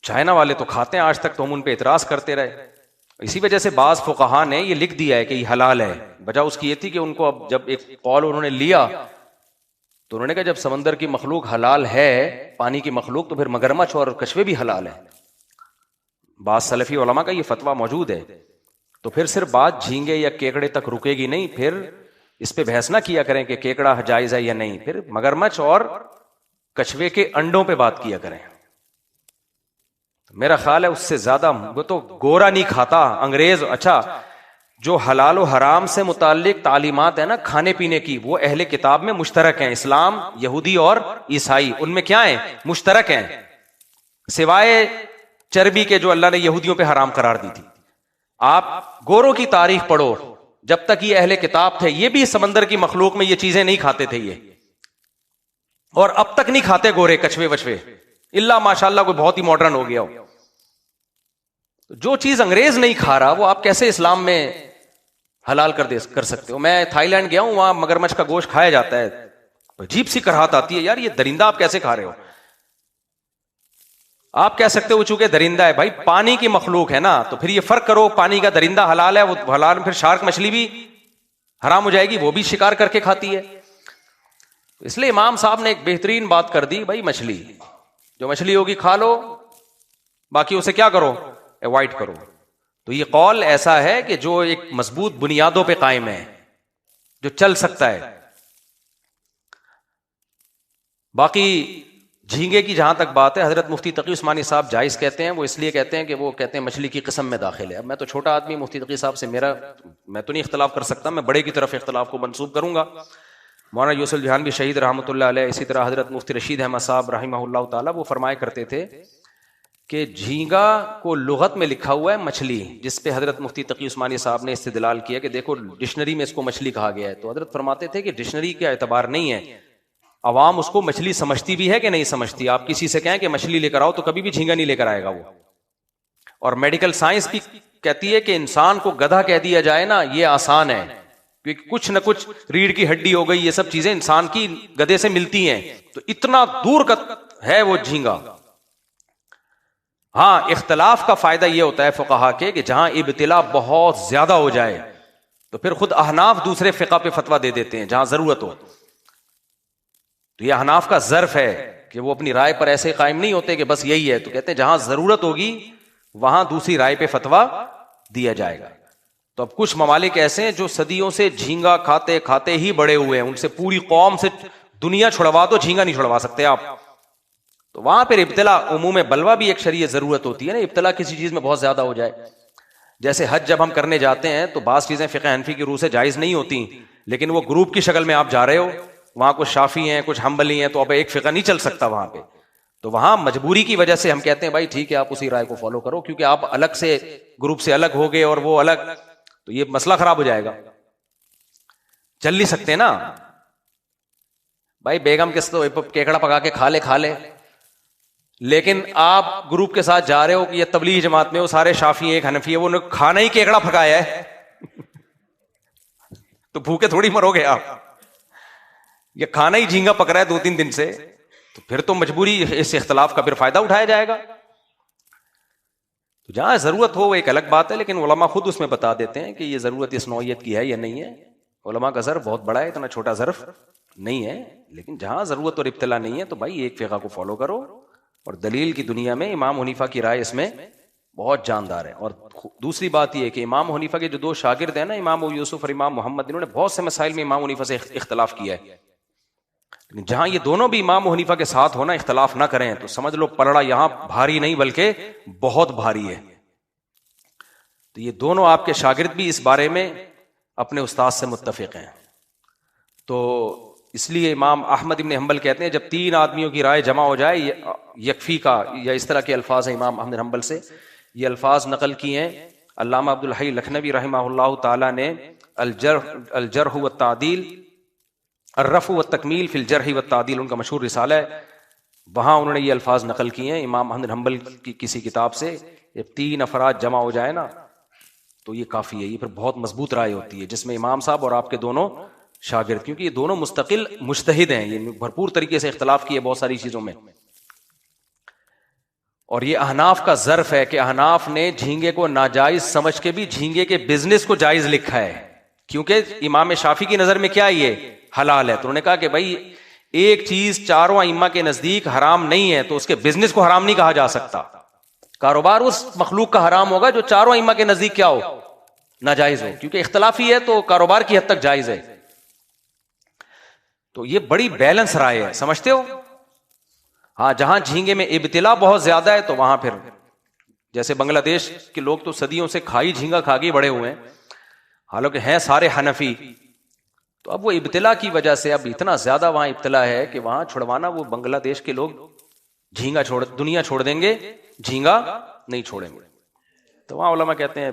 چائنا والے تو کھاتے ہیں آج تک, تو ہم ان پہ اعتراض کرتے رہے. اسی وجہ سے بعض فقہا نے یہ لکھ دیا ہے کہ یہ حلال ہے. وجہ اس کی یہ تھی کہ ان کو اب جب ایک قول انہوں نے لیا تو انہوں نے کہا جب سمندر کی مخلوق حلال ہے, پانی کی مخلوق, تو پھر مگرمچھ اور کچھوے بھی حلال ہیں. بعض سلفی علماء کا یہ فتویٰ موجود ہے. تو پھر صرف بات جھینگے یا کیکڑے تک رکے گی نہیں, پھر اس پہ بحث نہ کیا کریں کہ کیکڑا جائز ہے یا نہیں, پھر مگرمچھ اور کچھوے کے انڈوں پہ بات کیا کریں. میرا خیال ہے اس سے زیادہ وہ تو گورا نہیں کھاتا انگریز. اچھا, جو حلال و حرام سے متعلق تعلیمات ہیں نا کھانے پینے کی, وہ اہل کتاب میں مشترک ہیں. اسلام, یہودی اور عیسائی, ان میں کیا ہیں؟ مشترک ہیں, سوائے چربی کے جو اللہ نے یہودیوں پہ حرام قرار دی تھی. آپ گوروں کی تاریخ پڑھو, جب تک یہ اہل کتاب تھے یہ بھی سمندر کی مخلوق میں یہ چیزیں نہیں کھاتے تھے یہ, اور اب تک نہیں کھاتے گورے کچھوے وچھوے, اللہ ماشاءاللہ کوئی بہت ہی ماڈرن ہو گیا ہو. جو چیز انگریز نہیں کھا رہا وہ آپ کیسے اسلام میں حلال کر سکتے ہو؟ میں تھائی لینڈ گیا ہوں, وہاں مگرمچھ کا گوشت کھایا جاتا ہے, عجیب سی کراہت آتی ہے, یار یہ درندہ آپ کیسے کھا رہے ہو؟ آپ کہہ سکتے ہو چونکہ درندہ ہے, بھائی پانی کی مخلوق ہے نا, تو پھر یہ فرق کرو, پانی کا درندہ حلال ہے وہ حلال, پھر شارک مچھلی بھی حرام ہو جائے گی, وہ بھی شکار کر کے کھاتی ہے. اس لیے امام صاحب نے ایک بہترین بات کر دی, بھائی مچھلی جو مچھلی ہوگی کھا لو, باقی اسے کیا کرو؟ اوائڈ کرو. تو یہ قول ایسا ہے کہ جو ایک مضبوط بنیادوں پہ قائم ہے, جو چل سکتا ہے. باقی جھینگے کی جہاں تک بات ہے, حضرت مفتی تقی عثمانی صاحب جائز کہتے ہیں. وہ اس لیے کہتے ہیں کہ وہ کہتے ہیں مچھلی کی قسم میں داخل ہے. اب میں تو چھوٹا آدمی, مفتی تقی صاحب سے میں تو نہیں اختلاف کر سکتا, میں بڑے کی طرف اختلاف کو منسوب کروں گا. مولانا یوسف جہان بھی شہید رحمۃ اللہ علیہ, اسی طرح حضرت مفتی رشید احمد صاحب رحمہ اللہ تعالیٰ, وہ فرمایا کرتے تھے کہ جھینگا کو لغت میں لکھا ہوا ہے مچھلی, جس پہ حضرت مفتی تقی عثمانی صاحب نے استدلال کیا کہ دیکھو ڈکشنری میں اس کو مچھلی کہا گیا ہے. تو حضرت فرماتے تھے کہ ڈکشنری کا اعتبار نہیں ہے, عوام اس کو مچھلی سمجھتی بھی ہے کہ نہیں سمجھتی. آپ کسی سے کہیں کہ مچھلی لے کر آؤ تو کبھی بھی جھینگا نہیں لے کر آئے گا وہ. اور میڈیکل سائنس بھی کہتی ہے کہ انسان کو گدھا کہہ دیا جائے نا, یہ آسان ہے, کیونکہ کچھ نہ کچھ ریڑھ کی ہڈی ہو گئی, یہ سب چیزیں انسان کی گدھے سے ملتی ہیں. تو اتنا دور کا ہے وہ جھینگا. ہاں اختلاف کا فائدہ یہ ہوتا ہے فقہا کے کہ جہاں ابتلا بہت زیادہ ہو جائے تو پھر خود احناف دوسرے فقہ پہ فتویٰ دے دیتے ہیں جہاں ضرورت ہو. تو یہ احناف کا ظرف ہے کہ وہ اپنی رائے پر ایسے قائم نہیں ہوتے کہ بس یہی ہے, تو کہتے ہیں جہاں ضرورت ہوگی وہاں دوسری رائے پہ فتویٰ دیا جائے گا. تو اب کچھ ممالک ایسے ہیں جو صدیوں سے جھینگا کھاتے کھاتے ہی بڑے ہوئے ہیں, ان سے پوری قوم سے دنیا چھڑوا دو, جھینگا نہیں چھڑوا سکتے آپ. تو وہاں پھر ابتلا عموم بلوا بھی ایک شرعی ضرورت ہوتی ہے نا, ابتلا کسی چیز میں بہت زیادہ ہو جائے. جیسے حج جب ہم کرنے جاتے ہیں تو بعض چیزیں فقہ حنفی کی روح سے جائز نہیں ہوتی, لیکن وہ گروپ کی شکل میں آپ جا رہے ہو, وہاں کچھ شافی ہیں کچھ حنبلی ہیں, تو اب ایک فقہ نہیں چل سکتا وہاں پہ. تو وہاں مجبوری کی وجہ سے ہم کہتے ہیں بھائی ٹھیک ہے آپ اسی رائے کو فالو کرو, کیونکہ آپ الگ سے گروپ سے الگ ہو گئے اور وہ الگ, تو یہ مسئلہ خراب ہو جائے گا. چل نہیں سکتے نا بھائی, بیگم کس تو کیکڑا پکا کے کھا لے, لیکن آپ گروپ کے ساتھ جا رہے ہو کہ یہ تبلیغ جماعت میں وہ سارے شافی ایک حنفی ہے, وہ نے کھانا ہی کیکڑا پکایا ہے تو بھوکے تھوڑی مرو گے آپ, یہ کھانا ہی جھینگا پک رہا ہے 2-3 دن سے, تو پھر تو مجبوری اس اختلاف کا پھر فائدہ اٹھایا جائے گا. تو جہاں ضرورت ہو وہ ایک الگ بات ہے, لیکن علماء خود اس میں بتا دیتے ہیں کہ یہ ضرورت اس نوعیت کی ہے یا نہیں ہے. علماء کا ظرف بہت بڑا ہے, اتنا چھوٹا ظرف نہیں ہے, لیکن جہاں ضرورت اور ابتلا نہیں ہے تو بھائی ایک فقہ کو فالو کرو. اور دلیل کی دنیا میں امام حنیفہ کی رائے اس میں بہت جاندار ہے. اور دوسری بات یہ ہے کہ امام حنیفہ کے جو 2 شاگرد ہیں نا, امام ابو یوسف اور امام محمد, انہوں نے بہت سے مسائل میں امام حنیفہ سے اختلاف کیا ہے, لیکن جہاں یہ دونوں بھی امام حنیفہ کے ساتھ ہونا اختلاف نہ کریں تو سمجھ لو پلڑا یہاں بھاری نہیں بلکہ بہت بھاری ہے. تو یہ دونوں آپ کے شاگرد بھی اس بارے میں اپنے استاد سے متفق ہیں. تو اس لیے امام احمد بن حنبل کہتے ہیں جب 3 آدمیوں کی رائے جمع ہو جائے یکفی کا, یا اس طرح کے الفاظ ہیں امام احمد بن حنبل سے. یہ الفاظ نقل کیے ہیں علامہ عبد الحی لکھنوی رحمہ اللہ تعالی نے الجرح والتعدیل, الرفع والتکمیل فی الجرح والتعدیل, ان کا مشہور رسالہ ہے, وہاں انہوں نے یہ الفاظ نقل کیے ہیں امام احمد بن حنبل کی کسی کتاب سے. جب 3 افراد جمع ہو جائے نا تو یہ کافی ہے, یہ پھر بہت مضبوط رائے ہوتی ہے جس میں امام صاحب اور آپ کے دونوں شاگرد, کیونکہ یہ دونوں مستقل مجتہد ہیں, یہ بھرپور طریقے سے اختلاف کیے بہت ساری چیزوں میں. اور یہ احناف کا ظرف ہے کہ احناف نے جھینگے کو ناجائز سمجھ کے بھی جھینگے کے بزنس کو جائز لکھا ہے, کیونکہ امام شافی کی نظر میں کیا یہ حلال ہے. تو انہوں نے کہا کہ بھائی ایک چیز چاروں ائمہ کے نزدیک حرام نہیں ہے تو اس کے بزنس کو حرام نہیں کہا جا سکتا. کاروبار اس مخلوق کا حرام ہوگا جو چاروں ائمہ کے نزدیک کیا ہو, ناجائز ہو, کیونکہ اختلافی ہے تو کاروبار کی حد تک جائز ہے. تو یہ بڑی بیلنس رائے ہے, سمجھتے ہو. ہاں جہاں جھینگے میں ابتلا بہت زیادہ ہے تو وہاں پھر جیسے بنگلہ دیش کے لوگ تو صدیوں سے کھائی جھینگا کھا کے بڑے ہوئے ہیں, حالانکہ ہیں سارے حنفی, تو اب وہ ابتلا کی وجہ سے اب اتنا زیادہ وہاں ابتلا ہے کہ وہاں چھڑوانا, وہ بنگلہ دیش کے لوگ جھینگا دنیا چھوڑ دیں گے, جھینگا نہیں چھوڑیں گے. تو وہاں علماء کہتے ہیں,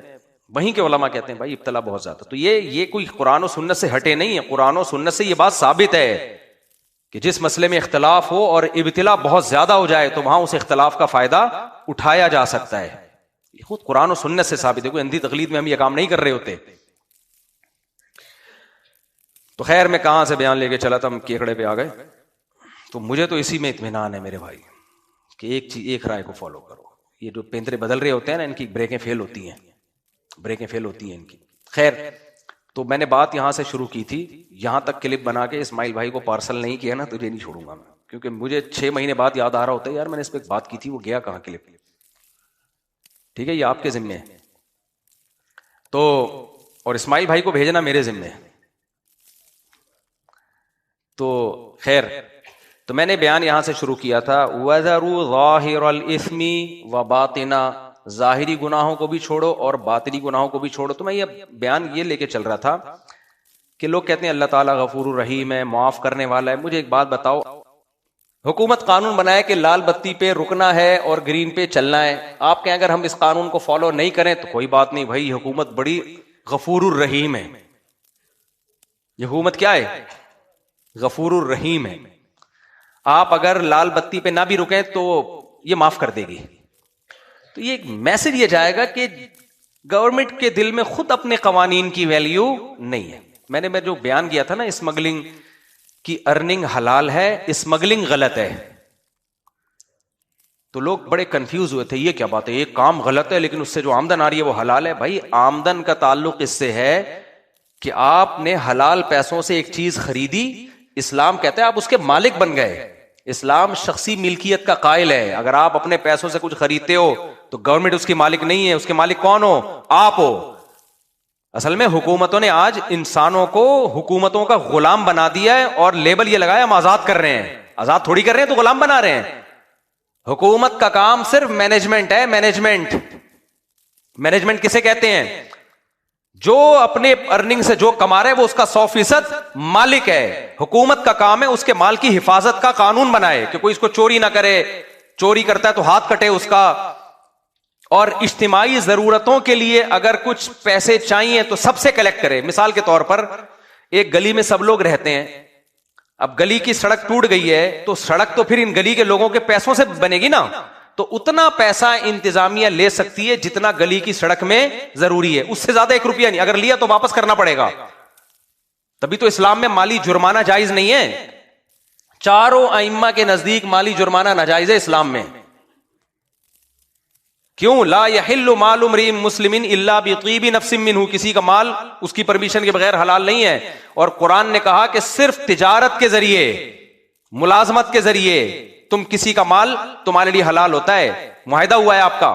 وہیں کے علماء کہتے ہیں بھائی ابتلا بہت زیادہ. تو یہ کوئی قرآن و سنت سے ہٹے نہیں ہے, قرآن و سنت سے یہ بات ثابت ہے کہ جس مسئلے میں اختلاف ہو اور ابتلا بہت زیادہ ہو جائے تو وہاں اس اختلاف کا فائدہ اٹھایا جا سکتا ہے. یہ خود قرآن و سنت سے ثابت ہے, کوئی اندھی تقلید میں ہم یہ کام نہیں کر رہے ہوتے. تو خیر میں کہاں سے بیان لے کے چلا تھا, ہم کیکڑے پہ آ گئے. تو مجھے تو اسی میں اطمینان ہے میرے بھائی کہ ایک رائے کو فالو کرو. یہ جو پینترے بدل رہے ہوتے ہیں نا, ان کی بریکیں فیل ہوتی ہیں ان کی. خیر, تو میں نے بات یہاں سے شروع کی تھی, یہاں تک کلپ بنا کے اسماعیل بھائی کو پارسل نہیں کیا نا, تجھے نہیں چھوڑوں گا میں, کیونکہ مجھے 6 مہینے بعد یاد آ رہا ہوتا ہے یار میں نے اس پہ ایک بات کی تھی, وہ گیا کہاں کلپ. ٹھیک ہے, یہ آپ کے ذمے ہے. تو اور اسماعیل بھائی کو بھیجنا میرے ذمے ہے. تو خیر, تو میں نے بیان یہاں سے شروع کیا تھا, وَذَرُوا ظَاهِرَ الْإِثْمِ وَبَاطِنَ, ظاہری گناہوں کو بھی چھوڑو اور باطنی گناہوں کو بھی چھوڑو. تو میں یہ بیان یہ لے کے چل رہا تھا کہ لوگ کہتے ہیں اللہ تعالیٰ غفور الرحیم ہے, معاف کرنے والا ہے. مجھے ایک بات بتاؤ, حکومت قانون بنائے کہ لال بتی پہ رکنا ہے اور گرین پہ چلنا ہے, آپ کہیں اگر ہم اس قانون کو فالو نہیں کریں تو کوئی بات نہیں بھائی, حکومت بڑی غفور الرحیم ہے. یہ حکومت کیا ہے؟ غفور الرحیم ہے. آپ اگر لال بتی پہ نہ بھی رکیں تو یہ معاف کر دے گی. تو یہ ایک میسج یہ جائے گا کہ گورنمنٹ کے دل میں خود اپنے قوانین کی ویلیو نہیں ہے. میں نے جو بیان کیا تھا نا, اسمگلنگ کی ارننگ حلال ہے, اسمگلنگ غلط ہے. تو لوگ بڑے کنفیوز ہوئے تھے، یہ کیا بات ہے، یہ کام غلط ہے لیکن اس سے جو آمدن آ رہی ہے وہ حلال ہے. بھائی آمدن کا تعلق اس سے ہے کہ آپ نے حلال پیسوں سے ایک چیز خریدی، اسلام کہتا ہے آپ اس کے مالک بن گئے. اسلام شخصی ملکیت کا قائل ہے. اگر آپ اپنے پیسوں سے کچھ خریدتے ہو تو گورنمنٹ اس کی مالک نہیں ہے، اس کے مالک کون ہو؟ آپ ہو. اصل میں حکومتوں نے آج انسانوں کو حکومتوں کا غلام بنا دیا ہے اور لیبل یہ لگایا ہم آزاد کر رہے ہیں. آزاد تھوڑی کر رہے ہیں، تو غلام بنا رہے ہیں. حکومت کا کام صرف مینجمنٹ ہے. مینجمنٹ کسے کہتے ہیں؟ جو اپنے ارننگ سے جو کما رہا ہے وہ اس کا 100% مالک ہے. حکومت کا کام ہے اس کے مال کی حفاظت کا قانون بنائے کہ کوئی اس کو چوری نہ کرے، چوری کرتا ہے تو ہاتھ کٹے اس کا. اور اجتماعی ضرورتوں کے لیے اگر کچھ پیسے چاہیے تو سب سے کلیکٹ کرے. مثال کے طور پر ایک گلی میں سب لوگ رہتے ہیں، اب گلی کی سڑک ٹوٹ گئی ہے تو سڑک تو پھر ان گلی کے لوگوں کے پیسوں سے بنے گی نا، تو اتنا پیسہ انتظامیہ لے سکتی ہے جتنا گلی کی سڑک میں ضروری ہے، اس سے زیادہ 1 روپیہ نہیں. اگر لیا تو واپس کرنا پڑے گا. تبھی تو اسلام میں مالی جرمانہ جائز نہیں ہے. چاروں ائمہ کے نزدیک مالی جرمانہ ناجائز ہے اسلام میں. کیوں؟ لا یحل مال امرئ مسلم الا بطیب نفس منہ، کسی کا مال اس کی پرمیشن کے بغیر حلال نہیں ہے. اور قرآن نے کہا کہ صرف تجارت کے ذریعے، ملازمت کے ذریعے تم کسی کا مال تمہارے لیے حلال ہوتا ہے، معاہدہ ہوا ہے آپ کا.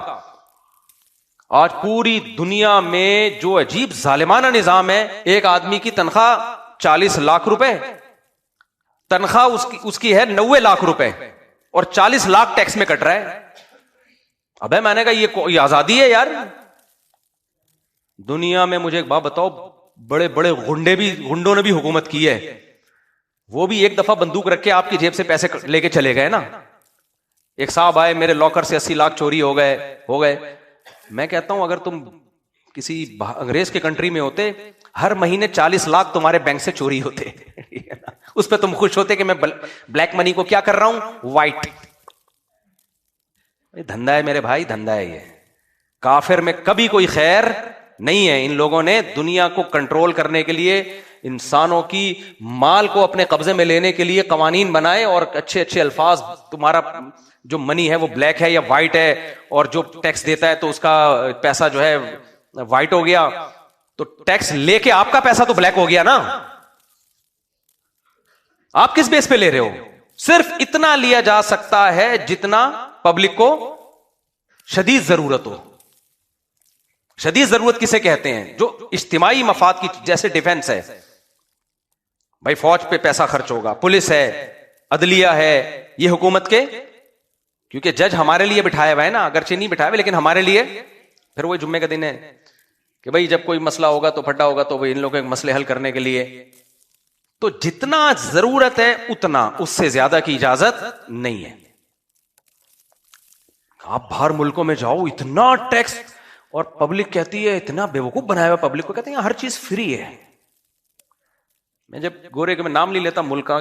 آج پوری دنیا میں جو عجیب ظالمانہ نظام ہے، ایک آدمی کی تنخواہ 40 لاکھ روپے، تنخواہ اس کی ہے 90 لاکھ روپے اور 40 لاکھ ٹیکس میں کٹ رہا ہے. ابے میں نے کہا یہ آزادی ہے یار. دنیا میں مجھے ایک بات بتاؤ، بڑے بڑے غنڈوں نے بھی حکومت کی ہے، وہ بھی ایک دفعہ بندوق رکھ کے آپ کی جیب سے پیسے لے کے چلے گئے نا. ایک صاحب آئے، میرے لاکر سے 80 لاکھ چوری ہو گئے. میں کہتا ہوں اگر تم کسی انگریز کے کنٹری میں ہوتے، ہر مہینے 40 لاکھ تمہارے بینک سے چوری ہوتے. اس پہ تم خوش ہوتے کہ میں بلیک منی کو کیا کر رہا ہوں؟ وائٹ. دھندا ہے میرے بھائی، دھندا ہے یہ. کافر میں کبھی کوئی خیر نہیں ہے. ان لوگوں نے دنیا کو کنٹرول کرنے کے لیے، انسانوں کی مال کو اپنے قبضے میں لینے کے لیے قوانین بنائے اور اچھے اچھے الفاظ، تمہارا جو منی ہے وہ بلیک ہے یا وائٹ ہے، اور جو ٹیکس دیتا ہے تو اس کا پیسہ جو ہے وائٹ ہو گیا، تو ٹیکس لے کے آپ کا پیسہ تو بلیک ہو گیا نا. آپ کس بیس پہ لے رہے ہو؟ صرف اتنا لیا جا سکتا ہے جتنا پبلک کو شدید ضرورت ہو. شدید ضرورت کسے کہتے ہیں؟ جو اجتماعی مفاد کی، جیسے ڈیفنس ہے، بھائی فوج پہ پیسہ خرچ ہوگا، پولیس ہے، عدلیہ ہے، یہ حکومت کے، کیونکہ جج ہمارے لیے بٹھایا ہوا ہے نا، اگرچہ نہیں بٹھایا ہوا لیکن ہمارے لیے. پھر وہی جمعے کا دن ہے کہ بھائی جب کوئی مسئلہ ہوگا تو پھٹا ہوگا تو ان لوگوں کے مسئلے حل کرنے کے لیے. تو جتنا ضرورت ہے اتنا، اس سے زیادہ کی اجازت نہیں ہے. آپ باہر ملکوں میں جاؤ، اتنا ٹیکس، اور پبلک کہتی ہے، اتنا بیوقوف بنایا ہوا پبلک کو، کہتے ہیں ہر چیز فری ہے. میں جب گورے کے میں نام نہیں لیتا ملک کا،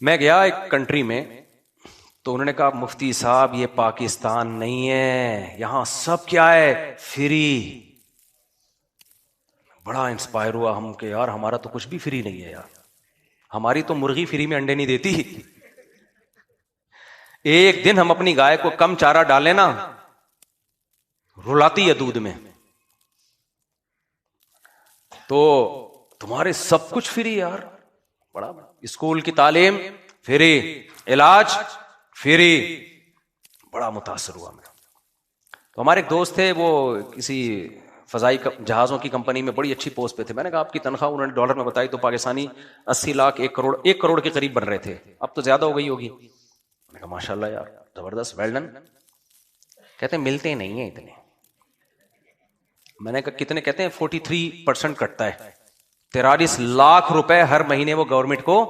میں گیا ایک کنٹری میں تو انہوں نے کہا مفتی صاحب یہ پاکستان نہیں ہے، یہاں سب کیا ہے؟ فری. بڑا انسپائر ہوا ہم کہ یار ہمارا تو کچھ بھی فری نہیں ہے یار. ہماری تو مرغی فری میں انڈے نہیں دیتی. ایک دن ہم اپنی گائے کو کم چارہ ڈالیں نا، رلاتی ہے دودھ میں. تو تمہارے سب کچھ فری یار. بڑا اسکول کی تعلیم فری، علاج فری. بڑا متاثر ہوا میں. تو ہمارے ایک دوست تھے، وہ کسی فضائی جہازوں کی کمپنی میں بڑی اچھی پوسٹ پہ تھے. میں نے کہا آپ کی تنخواہ، انہوں نے ڈالر میں بتائی تو پاکستانی 80 لاکھ، 1 کروڑ کے قریب بن رہے تھے. اب تو زیادہ ہو گئی ہوگی. میں نے کہا ماشاء اللہ یار زبردست، ویل ڈن. کہتے ہیں ملتے نہیں ہیں اتنے. میں نے کہا کتنے؟ کہتے ہیں 43% کٹتا ہے، 43 لاکھ روپے ہر مہینے وہ گورنمنٹ کو.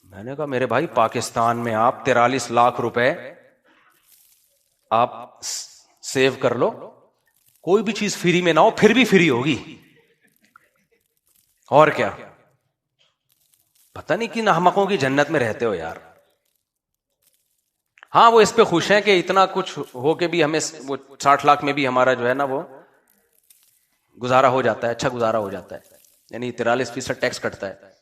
میں نے کہا میرے بھائی پاکستان میں آپ 43 لاکھ روپے آپ سیو کر لو، کوئی بھی چیز فری میں نہ ہو پھر بھی فری ہوگی. اور کیا، پتہ نہیں کن احمقوں کی جنت میں رہتے ہو یار. ہاں وہ اس پہ خوش ہیں کہ اتنا کچھ ہو کے بھی ہمیں وہ 60 لاکھ میں بھی ہمارا جو ہے نا وہ گزارا ہو جاتا ہے، اچھا گزارا ہو جاتا ہے، یعنی 43% ٹیکس کٹتا ہے.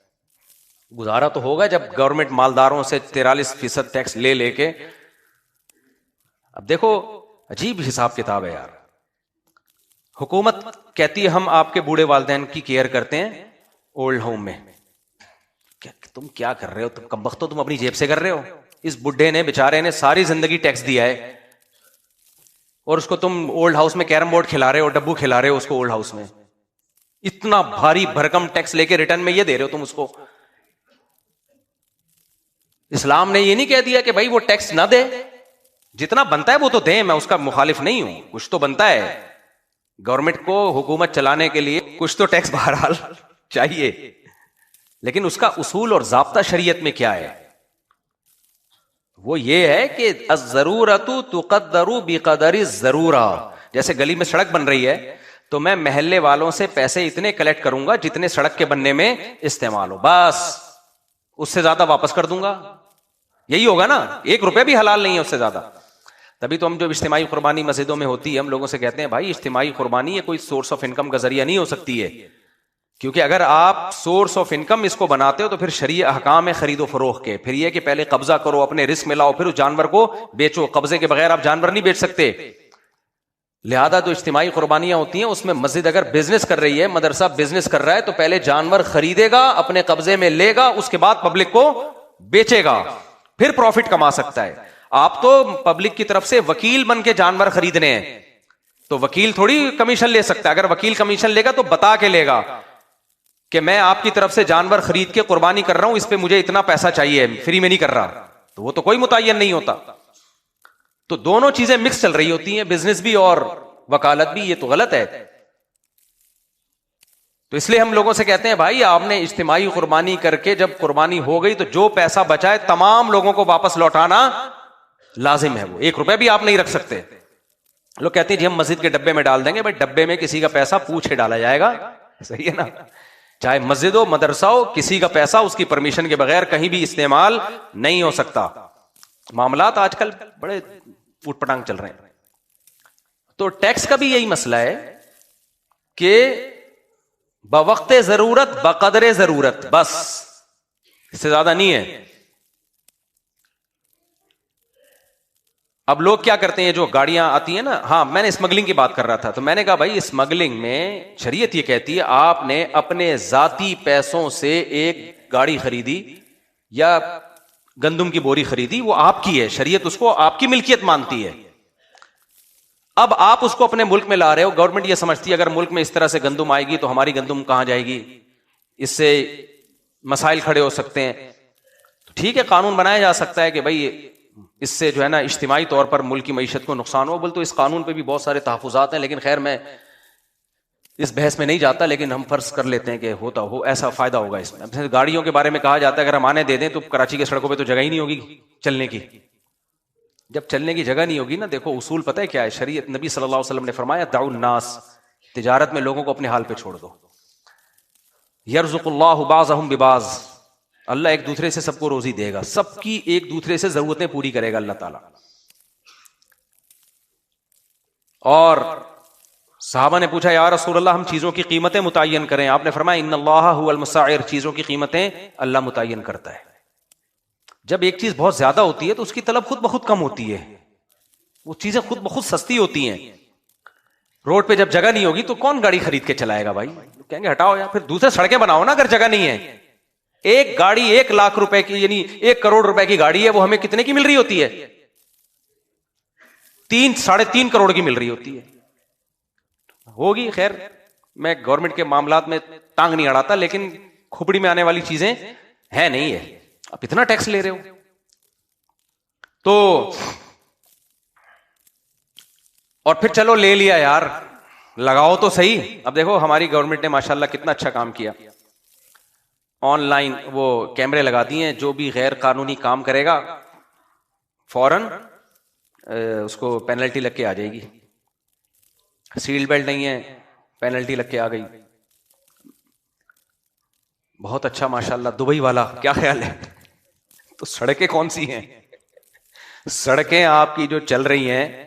گزارا تو ہوگا جب گورنمنٹ مالداروں سے 43% ٹیکس لے لے کے. اب دیکھو عجیب حساب کتاب ہے یار. حکومت کہتی ہے ہم آپ کے بوڑھے والدین کی کیئر کرتے ہیں اولڈ ہوم میں. تم کیا کر رہے ہو؟ تم کمبخت ہو، تم اپنی جیب سے کر رہے ہو. اس بڈھے نے بیچارے نے ساری زندگی ٹیکس دیا ہے اور اس کو تم اولڈ ہاؤس میں کیرم بورڈ کھلا رہے ہو، ڈبو کھلا رہے ہو اس کو اولڈ ہاؤس میں. اتنا بھاری بھرکم ٹیکس لے کے ریٹرن میں یہ دے رہے ہو تم اس کو. اسلام نے یہ نہیں کہہ دیا کہ بھائی وہ ٹیکس نہ دے، جتنا بنتا ہے وہ تو دیں، میں اس کا مخالف نہیں ہوں، کچھ تو بنتا ہے. گورنمنٹ کو حکومت چلانے کے لیے کچھ تو ٹیکس بہرحال چاہیے، لیکن اس کا اصول اور ضابطہ شریعت میں کیا ہے؟ وہ یہ ہے کہ الضرورۃ تقدر بقدر الضرورہ. جیسے گلی میں سڑک بن رہی ہے تو میں محلے والوں سے پیسے اتنے کلیکٹ کروں گا جتنے سڑک کے بننے میں استعمال ہو، بس اس سے زیادہ واپس کر دوں گا. یہی ہوگا نا، 1 روپے بھی حلال نہیں ہے اس سے زیادہ. تبھی تو ہم جو اجتماعی قربانی مسجدوں میں ہوتی ہے ہم لوگوں سے کہتے ہیں بھائی اجتماعی قربانی یہ کوئی سورس آف انکم کا ذریعہ نہیں ہو سکتی ہے، کیونکہ اگر آپ سورس آف انکم اس کو بناتے ہو تو پھر شرعی احکام ہے خرید و فروخت کے. پھر یہ کہ پہلے قبضہ کرو، اپنے رزق میں لاؤ، پھر اس جانور کو بیچو. قبضے کے بغیر آپ جانور نہیں بیچ سکتے. لہذا جو اجتماعی قربانیاں ہوتی ہیں اس میں مسجد اگر بزنس کر رہی ہے، مدرسہ بزنس کر رہا ہے، تو پہلے جانور خریدے گا، اپنے قبضے میں لے گا، اس کے بعد پبلک کو بیچے گا، پھر پروفٹ کما سکتا ہے. آپ تو پبلک کی طرف سے وکیل بن کے جانور خریدنے ہیں، تو وکیل تھوڑی کمیشن لے سکتا ہے. اگر وکیل کمیشن لے گا تو بتا کے لے گا کہ میں آپ کی طرف سے جانور خرید کے قربانی کر رہا ہوں، اس پہ مجھے اتنا پیسہ چاہیے، فری میں نہیں کر رہا. تو وہ تو کوئی متعین نہیں ہوتا. تو دونوں چیزیں مکس چل رہی ہوتی ہیں، بزنس بھی اور وکالت بھی. یہ تو غلط ہے. تو اس لیے ہم لوگوں سے کہتے ہیں بھائی آپ نے اجتماعی قربانی کر کے جب قربانی ہو گئی تو جو پیسہ بچا ہے تمام لوگوں کو واپس لوٹانا لازم ہے. وہ 1 روپے بھی آپ نہیں رکھ سکتے. لوگ کہتے ہیں جی ہم مسجد کے ڈبے میں ڈال دیں گے. بھائی ڈبے میں کسی کا پیسہ پوچھے ڈالا جائے گا، صحیح ہے نا؟ چاہے مسجد ہو مدرسہ ہو، کسی کا پیسہ اس کی پرمیشن کے بغیر کہیں بھی استعمال نہیں ہو سکتا. معاملات آج کل بڑے اوٹ پٹانگ چل رہے ہیں. تو ٹیکس کا بھی یہی مسئلہ ہے کہ بوقت ضرورت بقدر ضرورت، بس اس سے زیادہ نہیں ہے. اب لوگ کیا کرتے ہیں، جو گاڑیاں آتی ہیں نا، ہاں میں نے اسمگلنگ کی بات کر رہا تھا، تو میں نے کہا بھائی اسمگلنگ میں شریعت یہ کہتی ہے آپ نے اپنے ذاتی پیسوں سے ایک گاڑی خریدی یا گندم کی بوری خریدی، وہ آپ کی ہے، شریعت اس کو آپ کی ملکیت مانتی ہے. اب آپ اس کو اپنے ملک میں لا رہے ہو، گورنمنٹ یہ سمجھتی ہے اگر ملک میں اس طرح سے گندم آئے گی تو ہماری گندم کہاں جائے گی، اس سے مسائل کھڑے ہو سکتے ہیں. ٹھیک ہے قانون بنایا جا سکتا ہے کہ بھائی اس سے جو ہے نا اجتماعی طور پر ملک کی معیشت کو نقصان ہو. بول تو اس قانون پہ بھی بہت سارے تحفظات ہیں، لیکن خیر میں اس بحث میں نہیں جاتا. لیکن ہم فرض کر لیتے ہیں کہ ہوتا ہو ایسا فائدہ ہوگا اس میں. گاڑیوں کے بارے میں کہا جاتا ہے اگر ہم آنے دے دیں تو کراچی کے سڑکوں پہ تو جگہ ہی نہیں ہوگی چلنے کی. جب چلنے کی جگہ نہیں ہوگی نا، دیکھو اصول پتہ ہے کیا ہے، شریعت نبی صلی اللہ علیہ وسلم نے فرمایا دعوا الناس، تجارت میں لوگوں کو اپنے حال پہ چھوڑ دو. یرزق اللہ بعضهم ببعض، اللہ ایک دوسرے سے سب کو روزی دے گا، سب کی ایک دوسرے سے ضرورتیں پوری کرے گا اللہ تعالیٰ. اور صحابہ نے پوچھا یا رسول اللہ ہم چیزوں کی قیمتیں متعین کریں، آپ نے فرمایا ان اللہ هو المسعر، چیزوں کی قیمتیں اللہ متعین کرتا ہے. جب ایک چیز بہت زیادہ ہوتی ہے تو اس کی طلب خود بخود کم ہوتی ہے، وہ چیزیں خود بخود سستی ہوتی ہیں. روڈ پہ جب جگہ نہیں ہوگی تو کون گاڑی خرید کے چلائے گا بھائی، کہیں گے ہٹاؤ یا پھر دوسرے سڑکیں بناؤ نا اگر جگہ نہیں ہے. ایک گاڑی 1 لاکھ روپے کی یعنی 1 کروڑ روپے کی گاڑی ہے، وہ ہمیں کتنے کی مل رہی ہوتی ہے؟ 3-3.5 کروڑ کی مل رہی ہوتی ہے. ہوگی خیر میں گورنمنٹ کے معاملات میں ٹانگ نہیں اڑاتا، لیکن کھوپڑی میں آنے والی چیزیں ہیں نہیں ہے. آپ اتنا ٹیکس لے رہے ہو تو، اور پھر چلو لے لیا یار لگاؤ تو صحیح. اب دیکھو ہماری گورنمنٹ نے ماشاءاللہ کتنا اچھا کام کیا، آن لائن وہ کیمرے لگا دیے ہیں، جو بھی غیر قانونی کام کرے گا فوراً اس کو پینلٹی لگ کے آ جائے گی. سیل بیلٹ نہیں ہے پینلٹی لگ کے آ گئی. بہت اچھا ماشاءاللہ. دبئی والا کیا خیال ہے؟ تو سڑکیں کون سی ہیں؟ سڑکیں آپ کی جو چل رہی ہیں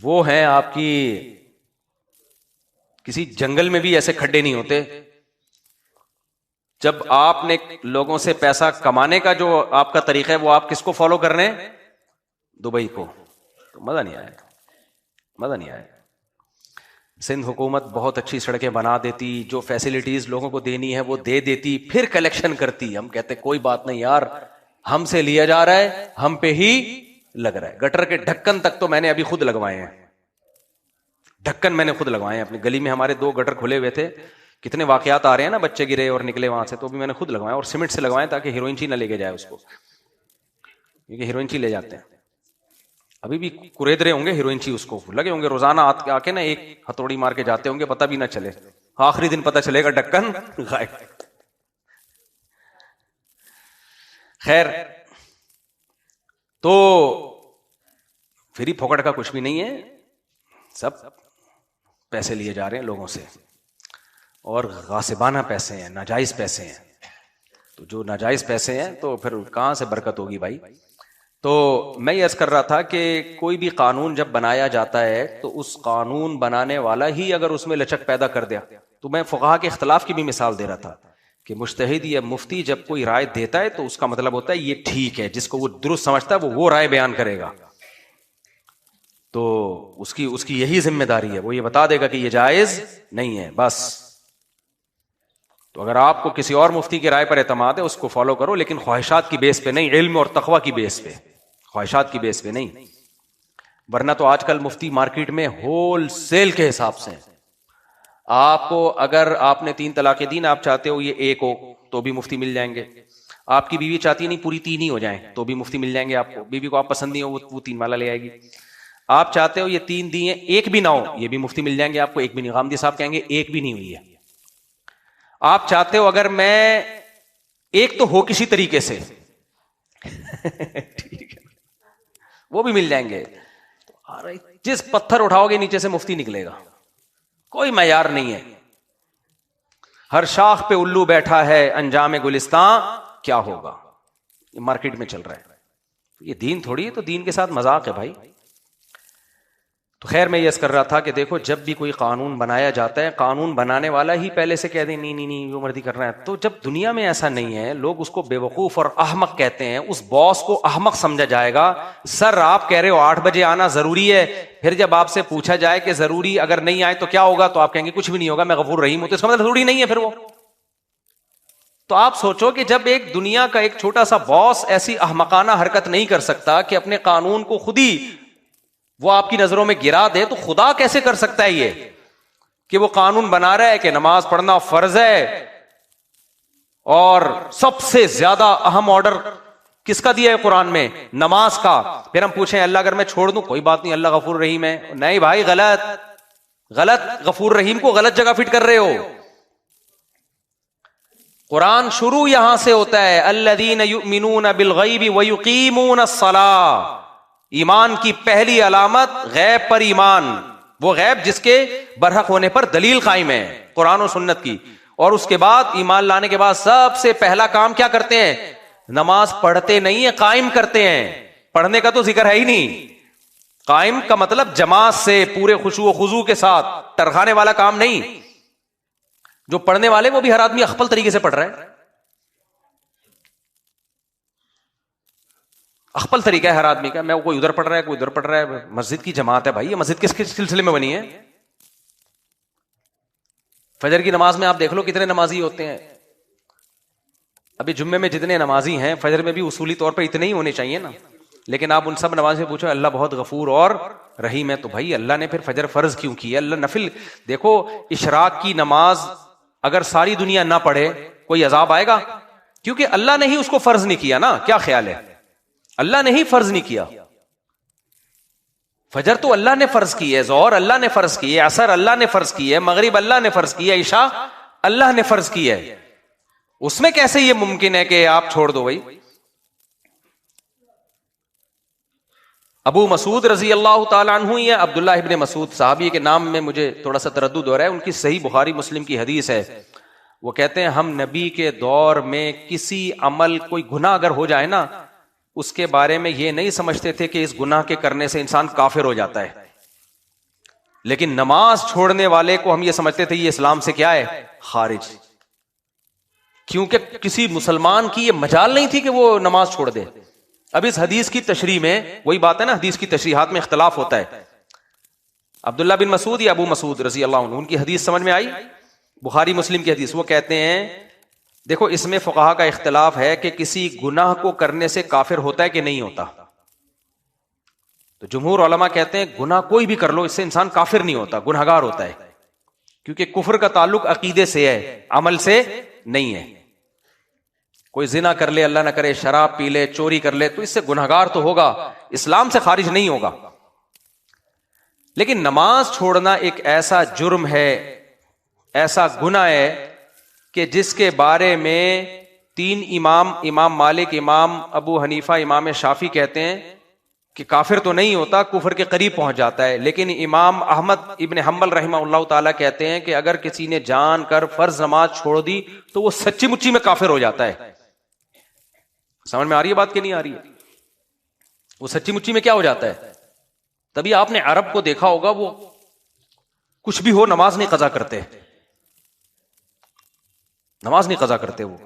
وہ ہیں آپ کی، کسی جنگل میں بھی ایسے کھڈے نہیں ہوتے. جب آپ نے لوگوں سے پیسہ کمانے کا جو آپ کا طریقہ ہے وہ آپ کس کو فالو کر رہے ہیں؟ دبئی کو. تو مزہ نہیں آئے گا, مزہ نہیں آئے گا. سندھ حکومت بہت اچھی سڑکیں بنا دیتی, جو فیسلٹیز لوگوں کو دینی ہے وہ دے دیتی, پھر کلیکشن کرتی. ہم کہتے کوئی بات نہیں یار, ہم سے لیا جا رہا ہے, ہم پہ ہی لگ رہا ہے. گٹر کے ڈھکن تک تو میں نے ابھی خود لگوائے ہیں, ڈھکن میں نے خود لگوائے ہیں. اپنی گلی میں ہمارے 2 گٹر کھلے ہوئے تھے, کتنے واقعات آ رہے ہیں نا, بچے گرے اور نکلے وہاں سے, تو بھی میں نے خود لگوائے, اور سیمنٹ سے لگوائے تاکہ ہیروئن نہ لے کے جائے اس کو, کیونکہ ہیروئن لے جاتے ہیں. ابھی بھی کریدرے ہوں گے ہیروئن اس کو لگے ہوں گے, روزانہ آ کے نا ایک ہتھوڑی مار کے جاتے ہوں گے, پتہ بھی نہ چلے, آخری دن پتہ چلے گا ڈھکن غائب. خیر, تو فری پھوکٹ کا کچھ بھی نہیں ہے, سب پیسے لیے جا رہے ہیں لوگوں سے, اور غاصبانہ پیسے ہیں, ناجائز پیسے ہیں. تو جو ناجائز پیسے ہیں تو پھر کہاں سے برکت ہوگی بھائی. تو میں یہ عرض کر رہا تھا کہ کوئی بھی قانون جب بنایا جاتا ہے تو اس قانون بنانے والا ہی اگر اس میں لچک پیدا کر دیا, تو میں فقہا کے اختلاف کی بھی مثال دے رہا تھا کہ مجتہد یا مفتی جب کوئی رائے دیتا ہے تو اس کا مطلب ہوتا ہے یہ ٹھیک ہے, جس کو وہ درست سمجھتا ہے وہ رائے بیان کرے گا. تو اس کی یہی ذمہ داری ہے, وہ یہ بتا دے گا کہ یہ جائز نہیں ہے بس. تو اگر آپ کو کسی اور مفتی کی رائے پر اعتماد ہے اس کو فالو کرو, لیکن خواہشات کی بیس پہ نہیں, علم اور تقوی کی بیس پہ, خواہشات کی بیس پہ نہیں. ورنہ تو آج کل مفتی مارکیٹ میں ہول سیل کے حساب سے ہیں. آپ کو اگر آپ نے 3 طلاق دین, آپ چاہتے ہو یہ 1 ہو تو بھی مفتی مل جائیں گے. آپ کی بیوی چاہتی ہے نہیں پوری 3 ہی ہو جائیں تو بھی مفتی مل جائیں گے آپ کو. بیوی کو آپ پسند نہیں ہو وہ 3 والا لے آئے گی. آپ چاہتے ہو یہ 3 دیے 1 بھی نہ ہو, یہ بھی مفتی مل جائیں گے آپ کو. 1 بھی نہیں, غامدی صاحب کہیں گے 1 بھی نہیں ہوئی ہے. آپ چاہتے ہو اگر میں 1 تو ہو کسی طریقے سے ٹھیک ہے, وہ بھی مل جائیں گے. جس پتھر اٹھاؤ گے نیچے سے مفتی نکلے گا, کوئی معیار نہیں ہے. ہر شاخ پہ الو بیٹھا ہے, انجام گلستان کیا ہوگا, یہ مارکیٹ میں چل رہا ہے. یہ دین تھوڑی ہے, تو دین کے ساتھ مذاق ہے بھائی. تو خیر میں یہ کر رہا تھا کہ دیکھو جب بھی کوئی قانون بنایا جاتا ہے, قانون بنانے والا ہی پہلے سے کہہ دیں نہیں وہ مرضی کر رہا ہے. تو جب دنیا میں ایسا نہیں ہے, لوگ اس کو بیوقوف اور احمق کہتے ہیں, اس باس کو احمق سمجھا جائے گا. سر آپ کہہ رہے ہو 8 بجے آنا ضروری ہے, پھر جب آپ سے پوچھا جائے کہ ضروری اگر نہیں آئے تو کیا ہوگا, تو آپ کہیں گے کچھ بھی نہیں ہوگا, میں غفور رحیم ہوں. تو اس کا مطلب ضروری نہیں ہے پھر وہ. تو آپ سوچو کہ جب ایک دنیا کا ایک چھوٹا سا باس ایسی احمقانہ حرکت نہیں کر سکتا کہ اپنے قانون کو خود ہی وہ آپ کی نظروں میں گرا دے, تو خدا کیسے کر سکتا ہے یہ کہ وہ قانون بنا رہا ہے کہ نماز پڑھنا فرض ہے, اور سب سے زیادہ اہم آرڈر کس کا دیا ہے قرآن میں, نماز کا. پھر ہم پوچھیں اللہ اگر میں چھوڑ دوں کوئی بات نہیں, اللہ غفور رحیم ہے. نہیں بھائی, غلط, غفور رحیم کو غلط جگہ فٹ کر رہے ہو. قرآن شروع یہاں سے ہوتا ہے, الذین یؤمنون بالغیب ویقیمون الصلاۃ. ایمان کی پہلی علامت غیب پر ایمان, وہ غیب جس کے برحق ہونے پر دلیل قائم ہے قرآن و سنت کی. اور اس کے بعد ایمان لانے کے بعد سب سے پہلا کام کیا کرتے ہیں, نماز پڑھتے نہیں ہیں, قائم کرتے ہیں. پڑھنے کا تو ذکر ہے ہی نہیں, قائم کا مطلب جماعت سے پورے خشوع و خضوع کے ساتھ, ٹرکانے والا کام نہیں. جو پڑھنے والے وہ بھی ہر آدمی اخپل طریقے سے پڑھ رہا ہے, اخپل طریقہ ہے ہر آدمی کا. میں کوئی ادھر پڑھ رہا ہے کوئی ادھر پڑھ رہا ہے. مسجد کی جماعت ہے بھائی, یہ مسجد کس سلسلے میں بنی ہے؟ فجر کی نماز میں آپ دیکھ لو کتنے نمازی ہوتے ہیں. ابھی جمعے میں جتنے نمازی ہیں, فجر میں بھی اصولی طور پر اتنے ہی ہونے چاہیے نا. لیکن آپ ان سب نماز سے پوچھو اللہ بہت غفور اور رحیم ہے, تو بھائی اللہ نے پھر فجر فرض کیوں کی ہے؟ اللہ نفل. دیکھو اشراق کی نماز اگر ساری دنیا نہ پڑھے کوئی عذاب آئے گا؟ کیونکہ اللہ نے ہی اس کو فرض نہیں کیا نا. کیا خیال ہے, اللہ نے ہی فرض نہیں کیا. فجر تو اللہ نے فرض کی ہے, ظہر اللہ نے فرض کی ہے, عصر اللہ نے فرض کی ہے, مغرب اللہ نے فرض کی ہے, عشاء اللہ نے فرض کی ہے. اس میں کیسے یہ ممکن ہے کہ آپ چھوڑ دو بھائی؟ ابو مسعود رضی اللہ تعالیٰ عنہ, یہ عبداللہ ابن مسعود صحابی کے نام میں مجھے تھوڑا سا تردد ہو رہا ہے, ان کی صحیح بخاری مسلم کی حدیث ہے. وہ کہتے ہیں ہم نبی کے دور میں کسی عمل کوئی گناہ اگر ہو جائے نا, اس کے بارے میں یہ نہیں سمجھتے تھے کہ اس گناہ کے کرنے سے انسان کافر ہو جاتا ہے, لیکن نماز چھوڑنے والے کو ہم یہ سمجھتے تھے یہ اسلام سے کیا ہے, خارج. کیونکہ کسی مسلمان کی یہ مجال نہیں تھی کہ وہ نماز چھوڑ دے. اب اس حدیث کی تشریح میں وہی بات ہے نا، حدیث کی تشریحات میں اختلاف ہوتا ہے. عبداللہ بن مسعود یا ابو مسعود رضی اللہ عنہ، ان کی حدیث سمجھ میں آئی؟ بخاری مسلم کی حدیث. وہ کہتے ہیں دیکھو اس میں فقہا کا اختلاف ہے کہ کسی گناہ کو کرنے سے کافر ہوتا ہے کہ نہیں ہوتا. تو جمہور علماء کہتے ہیں گناہ کوئی بھی کر لو اس سے انسان کافر نہیں ہوتا، گنہگار ہوتا ہے، کیونکہ کفر کا تعلق عقیدے سے ہے، عمل سے نہیں ہے. کوئی زنا کر لے، اللہ نہ کرے، شراب پی لے، چوری کر لے، تو اس سے گنہگار تو ہوگا، اسلام سے خارج نہیں ہوگا. لیکن نماز چھوڑنا ایک ایسا جرم ہے، ایسا گناہ ہے کہ جس کے بارے میں تین امام مالک، امام ابو حنیفہ، امام شافعی کہتے ہیں کہ کافر تو نہیں ہوتا، کفر کے قریب پہنچ جاتا ہے. لیکن امام احمد ابن حنبل رحمہ اللہ تعالیٰ کہتے ہیں کہ اگر کسی نے جان کر فرض نماز چھوڑ دی تو وہ سچی مچی میں کافر ہو جاتا ہے. سمجھ میں آ رہی ہے بات کہ نہیں آ رہی ہے؟ وہ سچی مچی میں کیا ہو جاتا ہے؟ تبھی آپ نے عرب کو دیکھا ہوگا، وہ کچھ بھی ہو نماز نہیں قضا کرتے، نماز نہیں قضا کرتے. وہ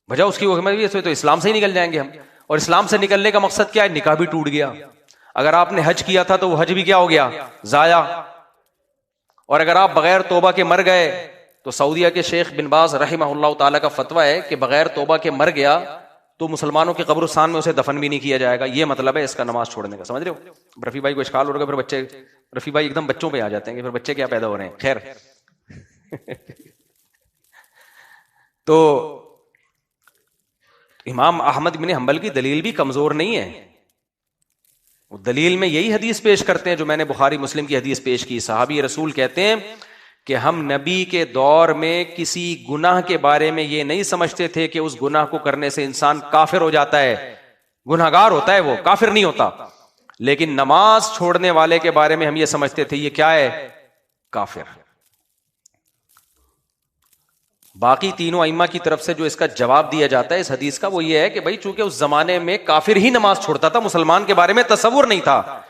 وجہ اس کی وہ تو اسلام سے ہی نکل جائیں گے ہم. اور اسلام سے نکلنے کا مقصد کیا ہے؟ نکاح بھی ٹوٹ گیا. اگر آپ نے حج کیا تھا تو وہ حج بھی کیا ہو گیا؟ ضائع. اور اگر آپ بغیر توبہ کے مر گئے تو سعودیہ کے شیخ بن باز رحمہ اللہ تعالیٰ کا فتویٰ ہے کہ بغیر توبہ کے مر گیا تو مسلمانوں کے قبرستان میں اسے دفن بھی نہیں کیا جائے گا. یہ مطلب ہے اس کا نماز چھوڑنے کا. سمجھ رہے ہو؟ رفیع بھائی کو اشکال ہو رہا ہے، پھر بچے رفیع بھائی ایک دم بچوں پہ آ جاتے ہیں کہ پھر بچے کیا پیدا ہو رہے ہیں. خیر تو امام احمد بن حنبل کی دلیل بھی کمزور نہیں ہے. وہ دلیل میں یہی حدیث پیش کرتے ہیں جو میں نے بخاری مسلم کی حدیث پیش کی. صحابی رسول کہتے ہیں کہ ہم نبی کے دور میں کسی گناہ کے بارے میں یہ نہیں سمجھتے تھے کہ اس گناہ کو کرنے سے انسان کافر ہو جاتا ہے، گنہگار ہوتا ہے، وہ کافر نہیں ہوتا. لیکن نماز چھوڑنے والے کے بارے میں ہم یہ سمجھتے تھے یہ کیا ہے؟ کافر. باقی تینوں ائمہ کی طرف سے جو اس کا جواب دیا جاتا ہے اس حدیث کا وہ یہ ہے کہ بھائی چونکہ اس زمانے میں کافر ہی نماز چھوڑتا تھا، مسلمان کے بارے میں تصور نہیں تھا،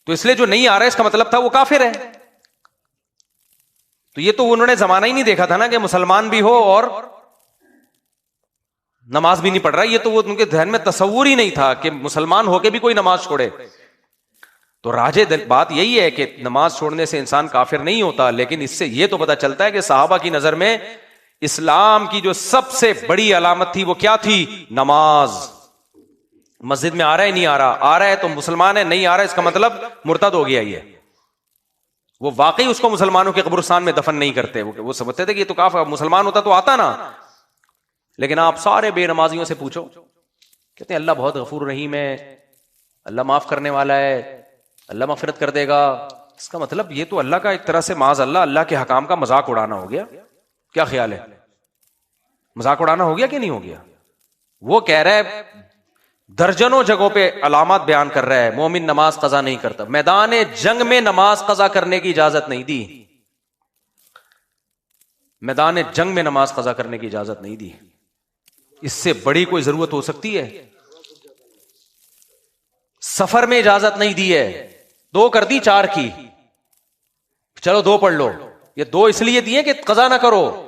تو اس لیے جو نہیں آ رہا ہے اس کا مطلب تھا وہ کافر ہے. تو یہ تو انہوں نے زمانہ ہی نہیں دیکھا تھا نا کہ مسلمان بھی ہو اور نماز بھی نہیں پڑھ رہا. یہ تو وہ ان کے ذہن میں تصور ہی نہیں تھا کہ مسلمان ہو کے بھی کوئی نماز چھوڑے. تو راجح بات یہی ہے کہ نماز چھوڑنے سے انسان کافر نہیں ہوتا. لیکن اس سے یہ تو پتہ چلتا ہے کہ صحابہ کی نظر میں اسلام کی جو سب سے بڑی علامت تھی وہ کیا تھی؟ نماز. مسجد میں آ رہا ہے نہیں آ رہا، آ رہا ہے تو مسلمان ہے، نہیں آ رہا ہے اس کا مطلب مرتد ہو گیا. یہ وہ واقعی اس کو مسلمانوں کے قبرستان میں دفن نہیں کرتے. وہ سمجھتے تھے کہ یہ تو کافر، مسلمان ہوتا تو آتا نا. لیکن آپ سارے بے نمازیوں سے پوچھو، کہتے ہیں اللہ بہت غفور رحیم ہے، اللہ معاف کرنے والا ہے، اللہ مغفرت کر دے گا. اس کا مطلب یہ تو اللہ کا ایک طرح سے معاذ اللہ کے حکام کا مذاق اڑانا ہو گیا. کیا خیال ہے؟ مذاق اڑانا ہو گیا کہ نہیں ہو گیا؟ وہ کہہ رہا ہے درجنوں جگہوں پہ علامات بیان کر رہا ہے مومن نماز قضا نہیں کرتا. میدان جنگ میں نماز قضا کرنے کی اجازت نہیں دی، میدان جنگ میں نماز قضا کرنے کی اجازت نہیں دی. اس سے بڑی کوئی ضرورت ہو سکتی ہے؟ سفر میں اجازت نہیں دی ہے، 2 کر دی 4 کی، چلو 2 پڑھ لو. یہ 2 اس لیے دیے کہ قضا نہ کرو.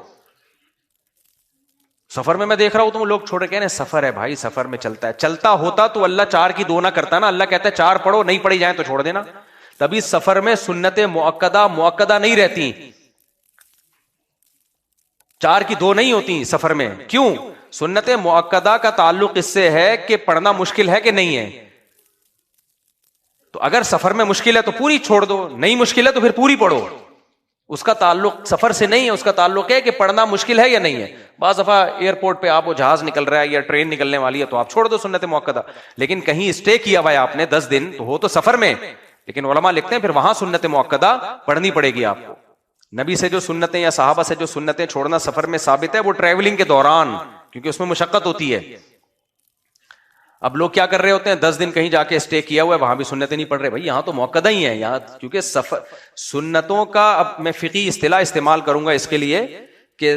سفر میں دیکھ رہا ہوں تو لوگ چھوڑے کہنے سفر ہے بھائی، سفر میں چلتا ہے. چلتا ہوتا تو اللہ 4 کی 2 نہ کرتا نا. اللہ کہتا ہے 4 پڑھو، نہیں پڑھی جائیں تو چھوڑ دینا. تبھی سفر میں سنت مؤکدہ نہیں رہتی، 4 کی 2 نہیں ہوتی سفر میں. کیوں؟ سنت مؤکدہ کا تعلق اس سے ہے کہ پڑھنا مشکل ہے کہ نہیں ہے. تو اگر سفر میں مشکل ہے تو پوری چھوڑ دو، نہیں مشکل ہے تو پھر پوری پڑھو. اس کا تعلق سفر سے نہیں ہے، اس کا تعلق ہے کہ پڑھنا مشکل ہے یا نہیں ہے. بعض دفعہ ایئرپورٹ پہ آپ وہ جہاز نکل رہا ہے یا ٹرین نکلنے والی ہے تو آپ چھوڑ دو سنت مؤکدہ. لیکن کہیں اسٹے کیا ہوا ہے آپ نے 10 دن تو ہو تو سفر میں، لیکن علماء لکھتے ہیں پھر وہاں سنت مؤکدہ پڑھنی پڑے گی آپ کو. نبی سے جو سنتیں یا صحابہ سے جو سنتیں چھوڑنا سفر میں ثابت ہے وہ ٹریولنگ کے دوران، کیونکہ اس میں مشقت ہوتی ہے. اب لوگ کیا کر رہے ہوتے ہیں 10 دن کہیں جا کے اسٹے کیا ہوا ہے وہاں بھی سنتیں نہیں پڑھ رہے. بھائی یہاں تو مؤکدہ ہی ہے یہاں، کیونکہ سفر سنتوں کا اب میں فقہی اصطلاح استعمال کروں گا اس کے لیے کہ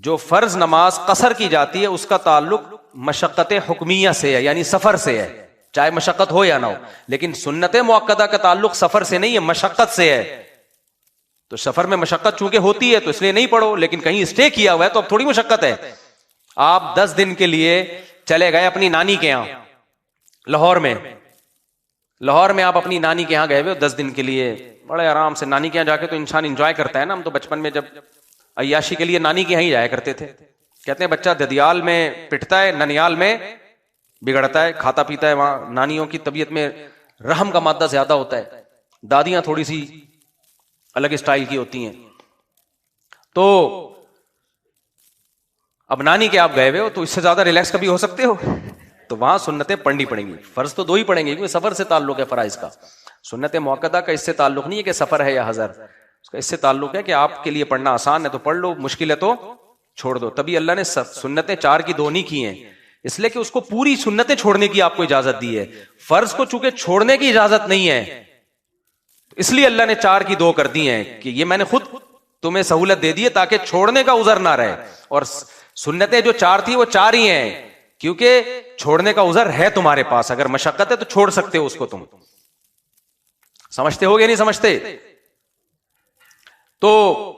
جو فرض نماز قصر کی جاتی ہے اس کا تعلق مشقت حکمیہ سے ہے، یعنی سفر سے ہے، چاہے مشقت ہو یا نہ ہو. لیکن سنت مؤکدہ کا تعلق سفر سے نہیں ہے، مشقت سے ہے. تو سفر میں مشقت چونکہ ہوتی ہے تو اس لیے نہیں پڑھو، لیکن کہیں اسٹے کیا ہوا ہے تو اب تھوڑی مشقت ہے. آپ 10 دن کے لیے چلے گئے اپنی نانی کے یہاں لاہور میں آپ اپنی نانی کے یہاں گئے ہوئے 10 دن کے لیے، بڑے آرام سے. نانی کے یہاں جا کے تو انسان انجوائے کرتا ہے نا. ہم تو بچپن میں جب عیاشی کے لیے نانی کے یہاں ہی جایا کرتے تھے. کہتے ہیں بچہ ددیال میں پٹتا ہے، ننیال میں بگڑتا ہے. کھاتا پیتا ہے وہاں. نانیوں کی طبیعت میں رحم کا مادہ زیادہ ہوتا ہے، دادیاں تھوڑی سی الگ اسٹائل کی ہوتی ہیں. تو اب نانی کے آپ گئے ہوئے ہو تو اس سے زیادہ ریلیکس کبھی ہو سکتے ہو؟ تو وہاں سنتیں پڑھنی پڑیں گی. فرض تو 2 ہی پڑھیں گے کیونکہ سفر سے تعلق ہے فرائض کا. سنت موقدہ کا اس سے تعلق نہیں ہے کہ سفر ہے یا حضر، اس کا اس سے تعلق ہے کہ آپ کے لیے پڑھنا آسان ہے تو پڑھ لو، مشکل ہے تو چھوڑ دو. تبھی اللہ نے سنتیں 4 کی 2 نہیں کی ہیں، اس لیے کہ اس کو پوری سنتیں چھوڑنے کی آپ کو اجازت دی ہے. فرض کو چونکہ چھوڑنے کی اجازت نہیں ہے اس لیے اللہ نے 4 کی 2 کر دی ہیں کہ یہ میں نے خود تمہیں سہولت دے دی ہے تاکہ چھوڑنے کا عذر نہ رہے. اور سنتیں جو 4 تھی وہ 4 ہی ہیں کیونکہ چھوڑنے کا عذر ہے تمہارے پاس. اگر مشقت ہے تو چھوڑ سکتے ہو اس کو. تم سمجھتے ہو گے نہیں سمجھتے؟ تو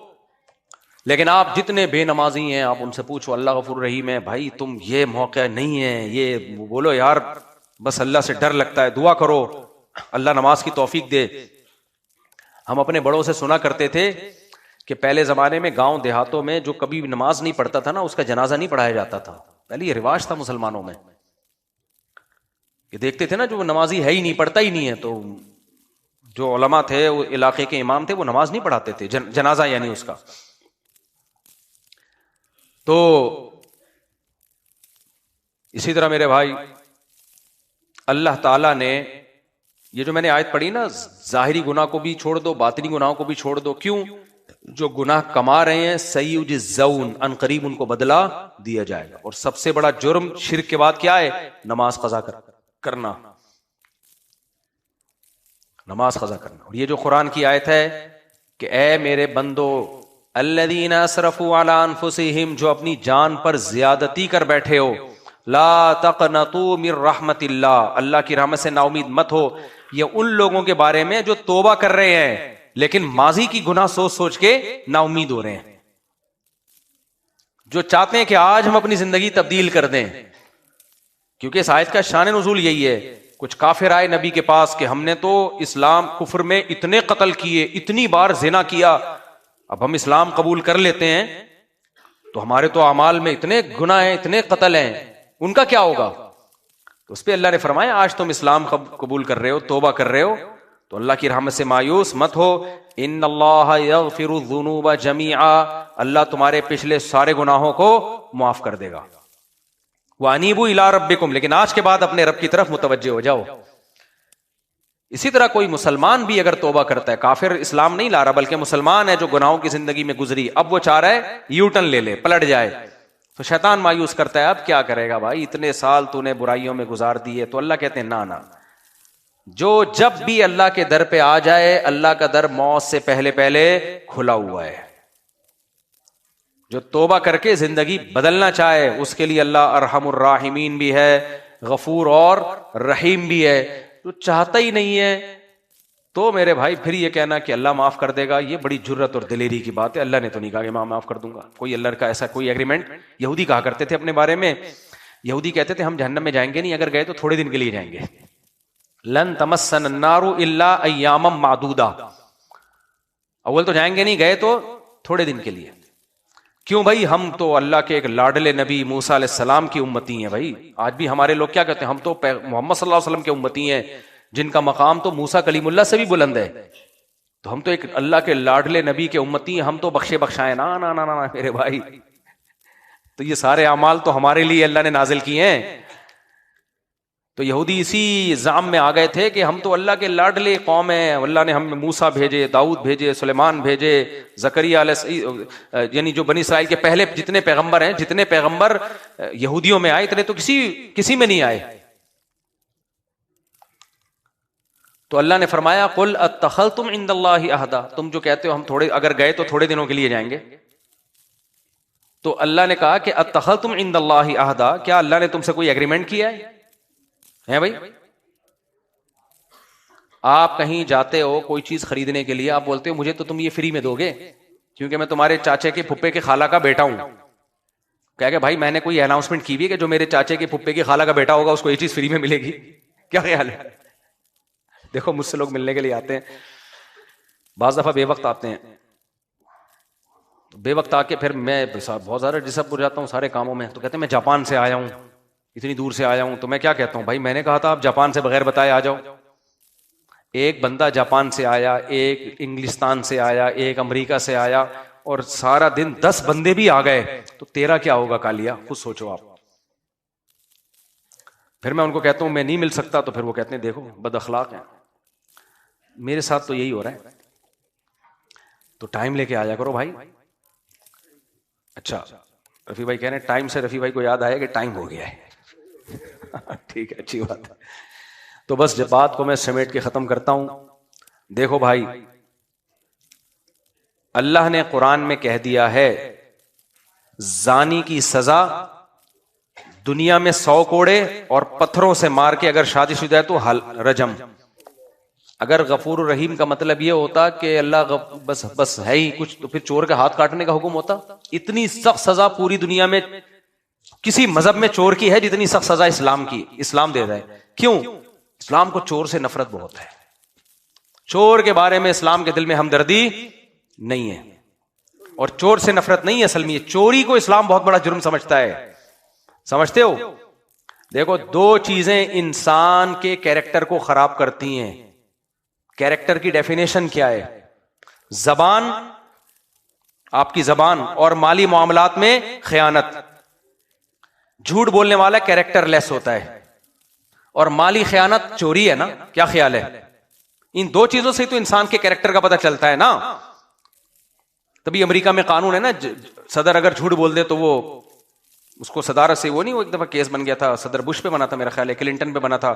لیکن آپ جتنے بے نمازی ہیں آپ ان سے پوچھو، اللہ غفور رحیم ہے بھائی، تم یہ موقع نہیں ہے، یہ بولو یار بس اللہ سے ڈر لگتا ہے، دعا کرو اللہ نماز کی توفیق دے. ہم اپنے بڑوں سے سنا کرتے تھے کہ پہلے زمانے میں گاؤں دیہاتوں میں جو کبھی نماز نہیں پڑھتا تھا نا اس کا جنازہ نہیں پڑھایا جاتا تھا. پہلے یہ رواج تھا مسلمانوں میں. یہ دیکھتے تھے نا جو نمازی ہے ہی نہیں، پڑھتا ہی نہیں ہے، تو جو علماء تھے وہ علاقے کے امام تھے وہ نماز نہیں پڑھاتے تھے، جنازہ یعنی اس کا. تو اسی طرح میرے بھائی اللہ تعالیٰ نے یہ جو میں نے آیت پڑھی نا، ظاہری گناہ کو بھی چھوڑ دو، باطنی گناہوں کو بھی چھوڑ دو. کیوں؟ جو گناہ کما رہے ہیں سیجزون، ان قریب ان کو بدلہ دیا جائے گا. اور سب سے بڑا جرم شرک کے بعد کیا ہے؟ نماز قضا کرنا. نماز قضا کرنا. اور یہ جو قرآن کی آیت ہے کہ اے میرے بندو الذین اسرفوا علی انفسہم، جو اپنی جان پر زیادتی کر بیٹھے ہو، لا تقنطوا من رحمت اللہ، اللہ کی رحمت سے نا امید مت ہو. یہ ان لوگوں کے بارے میں جو توبہ کر رہے ہیں لیکن ماضی کی گناہ سوچ سوچ کے نا امید ہو رہے ہیں، جو چاہتے ہیں کہ آج ہم اپنی زندگی تبدیل کر دیں. کیونکہ اس آیت کا شان نزول یہی ہے. کچھ کافر آئے نبی کے پاس کہ ہم نے تو اسلام کفر میں اتنے قتل کیے، اتنی بار زنا کیا، اب ہم اسلام قبول کر لیتے ہیں تو ہمارے تو اعمال میں اتنے گناہ ہیں، اتنے قتل ہیں، ان کا کیا ہوگا؟ تو اس پہ اللہ نے فرمایا آج تم اسلام قبول کر رہے ہو، توبہ کر رہے ہو تو اللہ کی رحمت سے مایوس مت ہو. ان اللہ یغفر الذنوب جميعا، اللہ تمہارے پچھلے سارے گناہوں کو معاف کر دے گا. وانیبوا الی ربکم، لیکن آج کے بعد اپنے رب کی طرف متوجہ ہو جاؤ. اسی طرح کوئی مسلمان بھی اگر توبہ کرتا ہے، کافر اسلام نہیں لا رہا بلکہ مسلمان ہے جو گناہوں کی زندگی میں گزری، اب وہ چاہ رہا ہے یو ٹرن لے لے، پلٹ جائے، تو شیطان مایوس کرتا ہے اب کیا کرے گا بھائی، اتنے سال تو نے برائیوں میں گزار دیے. تو اللہ کہتے ہیں نہ، جو جب بھی اللہ کے در پہ آ جائے، اللہ کا در موت سے پہلے پہلے کھلا ہوا ہے. جو توبہ کر کے زندگی بدلنا چاہے اس کے لیے اللہ ارحم الراحمین بھی ہے، غفور اور رحیم بھی ہے. جو چاہتا ہی نہیں ہے تو میرے بھائی پھر یہ کہنا کہ اللہ معاف کر دے گا، یہ بڑی جرت اور دلیری کی بات ہے. اللہ نے تو نہیں کہا کہ میں معاف کر دوں گا. کوئی اللہ کا ایسا کوئی ایگریمنٹ. یہودی کہا کرتے تھے اپنے بارے میں، یہودی کہتے تھے ہم جہنم میں جائیں گے نہیں، اگر گئے تو تھوڑے دن کے لیے جائیں گے. لن تمسن النار الا ایاما معدودہ، اول تو جائیں گے نہیں، گئے تو تھوڑے دن کے لیے. کیوں بھائی؟ ہم تو اللہ کے ایک لاڈلے نبی موسیٰ علیہ السلام کی امتی ہیں. بھائی آج بھی ہمارے لوگ کیا کہتے ہیں؟ ہم تو محمد صلی اللہ علیہ وسلم کے امتی ہیں جن کا مقام تو موسیٰ کلیم اللہ سے بھی بلند ہے، تو ہم تو ایک اللہ کے لاڈلے نبی کے امتی ہیں، ہم تو بخشے بخشائے. نا نا نا نا میرے بھائی، تو یہ سارے اعمال تو ہمارے لیے اللہ نے نازل کیے ہیں. تو یہودی اسی زعم میں آ گئے تھے کہ ہم تو اللہ کے لاڈلے قوم ہیں، اللہ نے ہم موسیٰ بھیجے، داؤد بھیجے، سلیمان بھیجے، زکریا علیہ، یعنی جو بنی اسرائیل کے پہلے جتنے پیغمبر ہیں، جتنے پیغمبر یہودیوں میں آئے اتنے تو کسی میں نہیں آئے. تو اللہ نے فرمایا قل اتخذتم عند اللہ عہدا، تم جو کہتے ہو ہم تھوڑے اگر گئے تو تھوڑے دنوں کے لیے جائیں گے، تو اللہ نے کہا کہ اتخذتم عند اللہ عہدا، کیا اللہ نے تم سے کوئی ایگریمنٹ کیا ہے بھائی؟ آپ کہیں جاتے ہو کوئی چیز خریدنے کے لیے, آپ بولتے ہو مجھے تو تم یہ فری میں دو گے کیونکہ میں تمہارے چاچے کے پھپھے کے خالہ کا بیٹا ہوں. کہہ کہ بھائی میں نے کوئی اناؤنسمنٹ کی بھی ہے کہ جو میرے چاچے کے پھپھے کی خالہ کا بیٹا ہوگا اس کو یہ چیز فری میں ملے گی؟ کیا خیال ہے؟ دیکھو مجھ سے لوگ ملنے کے لیے آتے ہیں, بعض دفعہ بے وقت آتے ہیں, بے وقت آ کے پھر میں بہت زیادہ ڈسٹرب ہو جاتا ہوں سارے کاموں میں, تو کہتے ہیں میں جاپان سے آیا ہوں, اتنی دور سے آیا ہوں. تو میں کیا کہتا ہوں, بھائی میں نے کہا تھا آپ جاپان سے بغیر بتائے آ جاؤ. ایک بندہ جاپان سے آیا, ایک انگلستان سے آیا, ایک امریکہ سے آیا, اور سارا دن 10 بندے بھی آ گئے تو تیرا کیا ہوگا کالیا, خود سوچو آپ. پھر میں ان کو کہتا ہوں میں نہیں مل سکتا, تو پھر وہ کہتے ہیں دیکھو بد اخلاق ہیں. میرے ساتھ تو یہی ہو رہا ہے, تو ٹائم لے کے آیا کرو بھائی. اچھا رفیع بھائی کہہ رہے ہیں ٹائم سے رفیع بھائی کو یاد آیا کہ ٹائم ہو گیا ہے. ٹھیک ہے, اچھی بات ہے. تو بس جب بات کو میں سمیٹ کے ختم کرتا ہوں. دیکھو بھائی, اللہ نے قرآن میں کہہ دیا ہے زانی کی سزا دنیا میں 100 کوڑے اور پتھروں سے مار کے اگر شادی شدہ ہے تو رجم. اگر غفور الرحیم کا مطلب یہ ہوتا کہ اللہ بس ہے ہی کچھ, تو پھر چور کا ہاتھ کاٹنے کا حکم ہوتا. اتنی سخت سزا پوری دنیا میں کسی مذہب میں چور کی ہے جتنی سخت سزا اسلام کی, اسلام دے رہا ہے. کیوں؟ اسلام کو چور سے نفرت بہت ہے. چور کے بارے میں اسلام کے دل میں ہمدردی نہیں ہے, اور چور سے نفرت نہیں ہے. اصل میں چوری کو اسلام بہت بڑا جرم سمجھتا ہے. سمجھتے ہو؟ دیکھو 2 چیزیں انسان کے کیریکٹر کو خراب کرتی ہیں. کیریکٹر کی ڈیفینیشن کیا ہے؟ زبان, آپ کی زبان, اور مالی معاملات میں خیانت. جھوٹ بولنے والا کیریکٹر لیس ہوتا ہے, اور مالی خیانت چوری ہے نا. کیا خیال ہے؟ ان 2 چیزوں سے تو انسان کے کیریکٹر کا پتہ چلتا ہے نا. تبھی امریکہ میں قانون ہے نا, صدر اگر جھوٹ بول دے تو وہ اس کو صدارت سے, وہ نہیں, وہ ایک دفعہ کیس بن گیا تھا, صدر بش پہ بنا تھا میرا خیال ہے, کلنٹن پہ بنا تھا,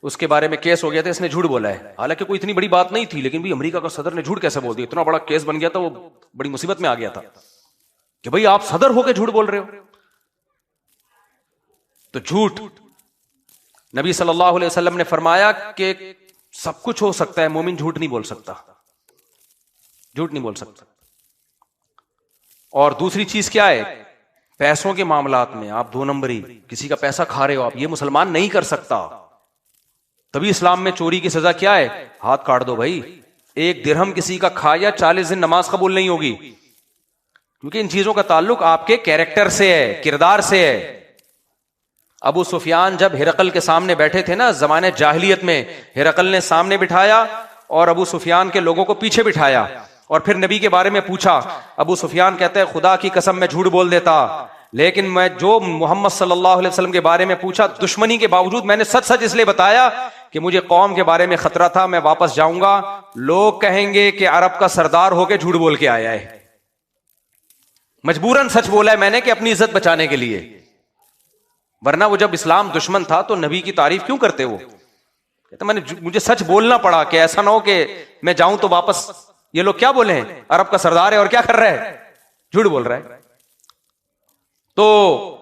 اس کے بارے میں کیس ہو گیا تھا اس نے جھوٹ بولا ہے. حالانکہ کوئی اتنی بڑی بات نہیں تھی, لیکن بھی امریکہ کا صدر نے جھوٹ کیسے بول دیا, اتنا بڑا کیس بن گیا تھا, وہ بڑی مصیبت میں آ گیا تھا کہ بھئی آپ صدر ہو کے جھوٹ بول رہے ہو. تو جھوٹ, نبی صلی اللہ علیہ وسلم نے فرمایا کہ سب کچھ ہو سکتا ہے, مومن جھوٹ نہیں بول سکتا, جھوٹ نہیں بول سکتا. اور دوسری چیز کیا ہے؟ پیسوں کے معاملات میں آپ 2 نمبری, کسی کا پیسہ کھا رہے ہو آپ, یہ مسلمان نہیں کر سکتا. تبھی اسلام میں چوری کی سزا کیا ہے؟ ہاتھ کاٹ دو بھائی. 1 درہم کسی کا کھایا 40 دن نماز قبول نہیں ہوگی, کیونکہ ان چیزوں کا تعلق آپ کے کیریکٹر سے ہے, کردار سے ہے. ابو سفیان جب ہرقل کے سامنے بیٹھے تھے نا زمانے جاہلیت میں, ہرقل نے سامنے بٹھایا اور ابو سفیان کے لوگوں کو پیچھے بٹھایا, اور پھر نبی کے بارے میں پوچھا. ابو سفیان کہتا ہے خدا کی قسم میں جھوٹ بول دیتا, لیکن میں جو محمد صلی اللہ علیہ وسلم کے بارے میں پوچھا دشمنی کے باوجود میں نے سچ سچ اس لیے بتایا کہ مجھے قوم کے بارے میں خطرہ تھا, میں واپس جاؤں گا لوگ کہیں گے کہ عرب کا سردار ہو کے جھوٹ بول کے آیا ہے. مجبوراً سچ بولا ہے میں نے کہ اپنی عزت بچانے کے لیے, ورنہ وہ جب اسلام دشمن تھا تو نبی کی تعریف کیوں کرتے؟ وہ کہتے میں نے مجھے سچ بولنا پڑا کہ ایسا نہ ہو کہ میں جاؤں تو واپس یہ لوگ کیا بولے ہیں, عرب کا سردار ہے اور کیا کر رہا ہے, جھوٹ بول رہا ہے. تو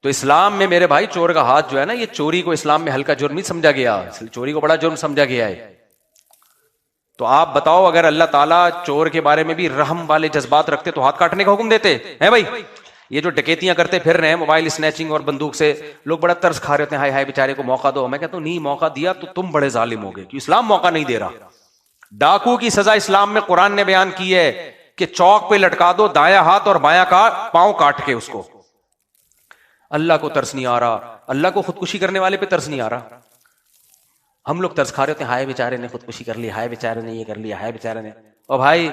اسلام میں میرے بھائی چور کا ہاتھ جو ہے نا, یہ چوری کو اسلام میں ہلکا جرم نہیں سمجھا گیا, چوری کو بڑا جرم سمجھا گیا ہے. تو آپ بتاؤ اگر اللہ تعالیٰ چور کے بارے میں بھی رحم والے جذبات رکھتے تو ہاتھ کاٹنے کا حکم دیتے ہیں بھائی؟ یہ جو ڈکیتیاں کرتے پھر رہے ہیں موبائل اسنیچنگ اور بندوق سے, لوگ بڑا ترس کھا رہے ہوتے ہیں, ہائے ہائے بیچارے کو موقع دو. میں کہتا ہوں نہیں, موقع دیا تو تم بڑے ظالم ہو گئے, کہ اسلام موقع نہیں دے رہا. ڈاکو کی سزا اسلام میں قرآن نے بیان کی ہے کہ چوک پہ لٹکا دو دایاں ہاتھ اور بایاں پاؤں کاٹ کے اس کو. اللہ کو ترس نہیں آ رہا, اللہ کو خودکشی کرنے والے پہ ترس نہیں آ رہا. ہم لوگ ترس کھا رہے ہوتے ہیں, ہائے بیچارے نے خودکشی کر لی, ہائے بیچارے نے یہ کر لیا, ہائے بیچارے نے. اور بھائی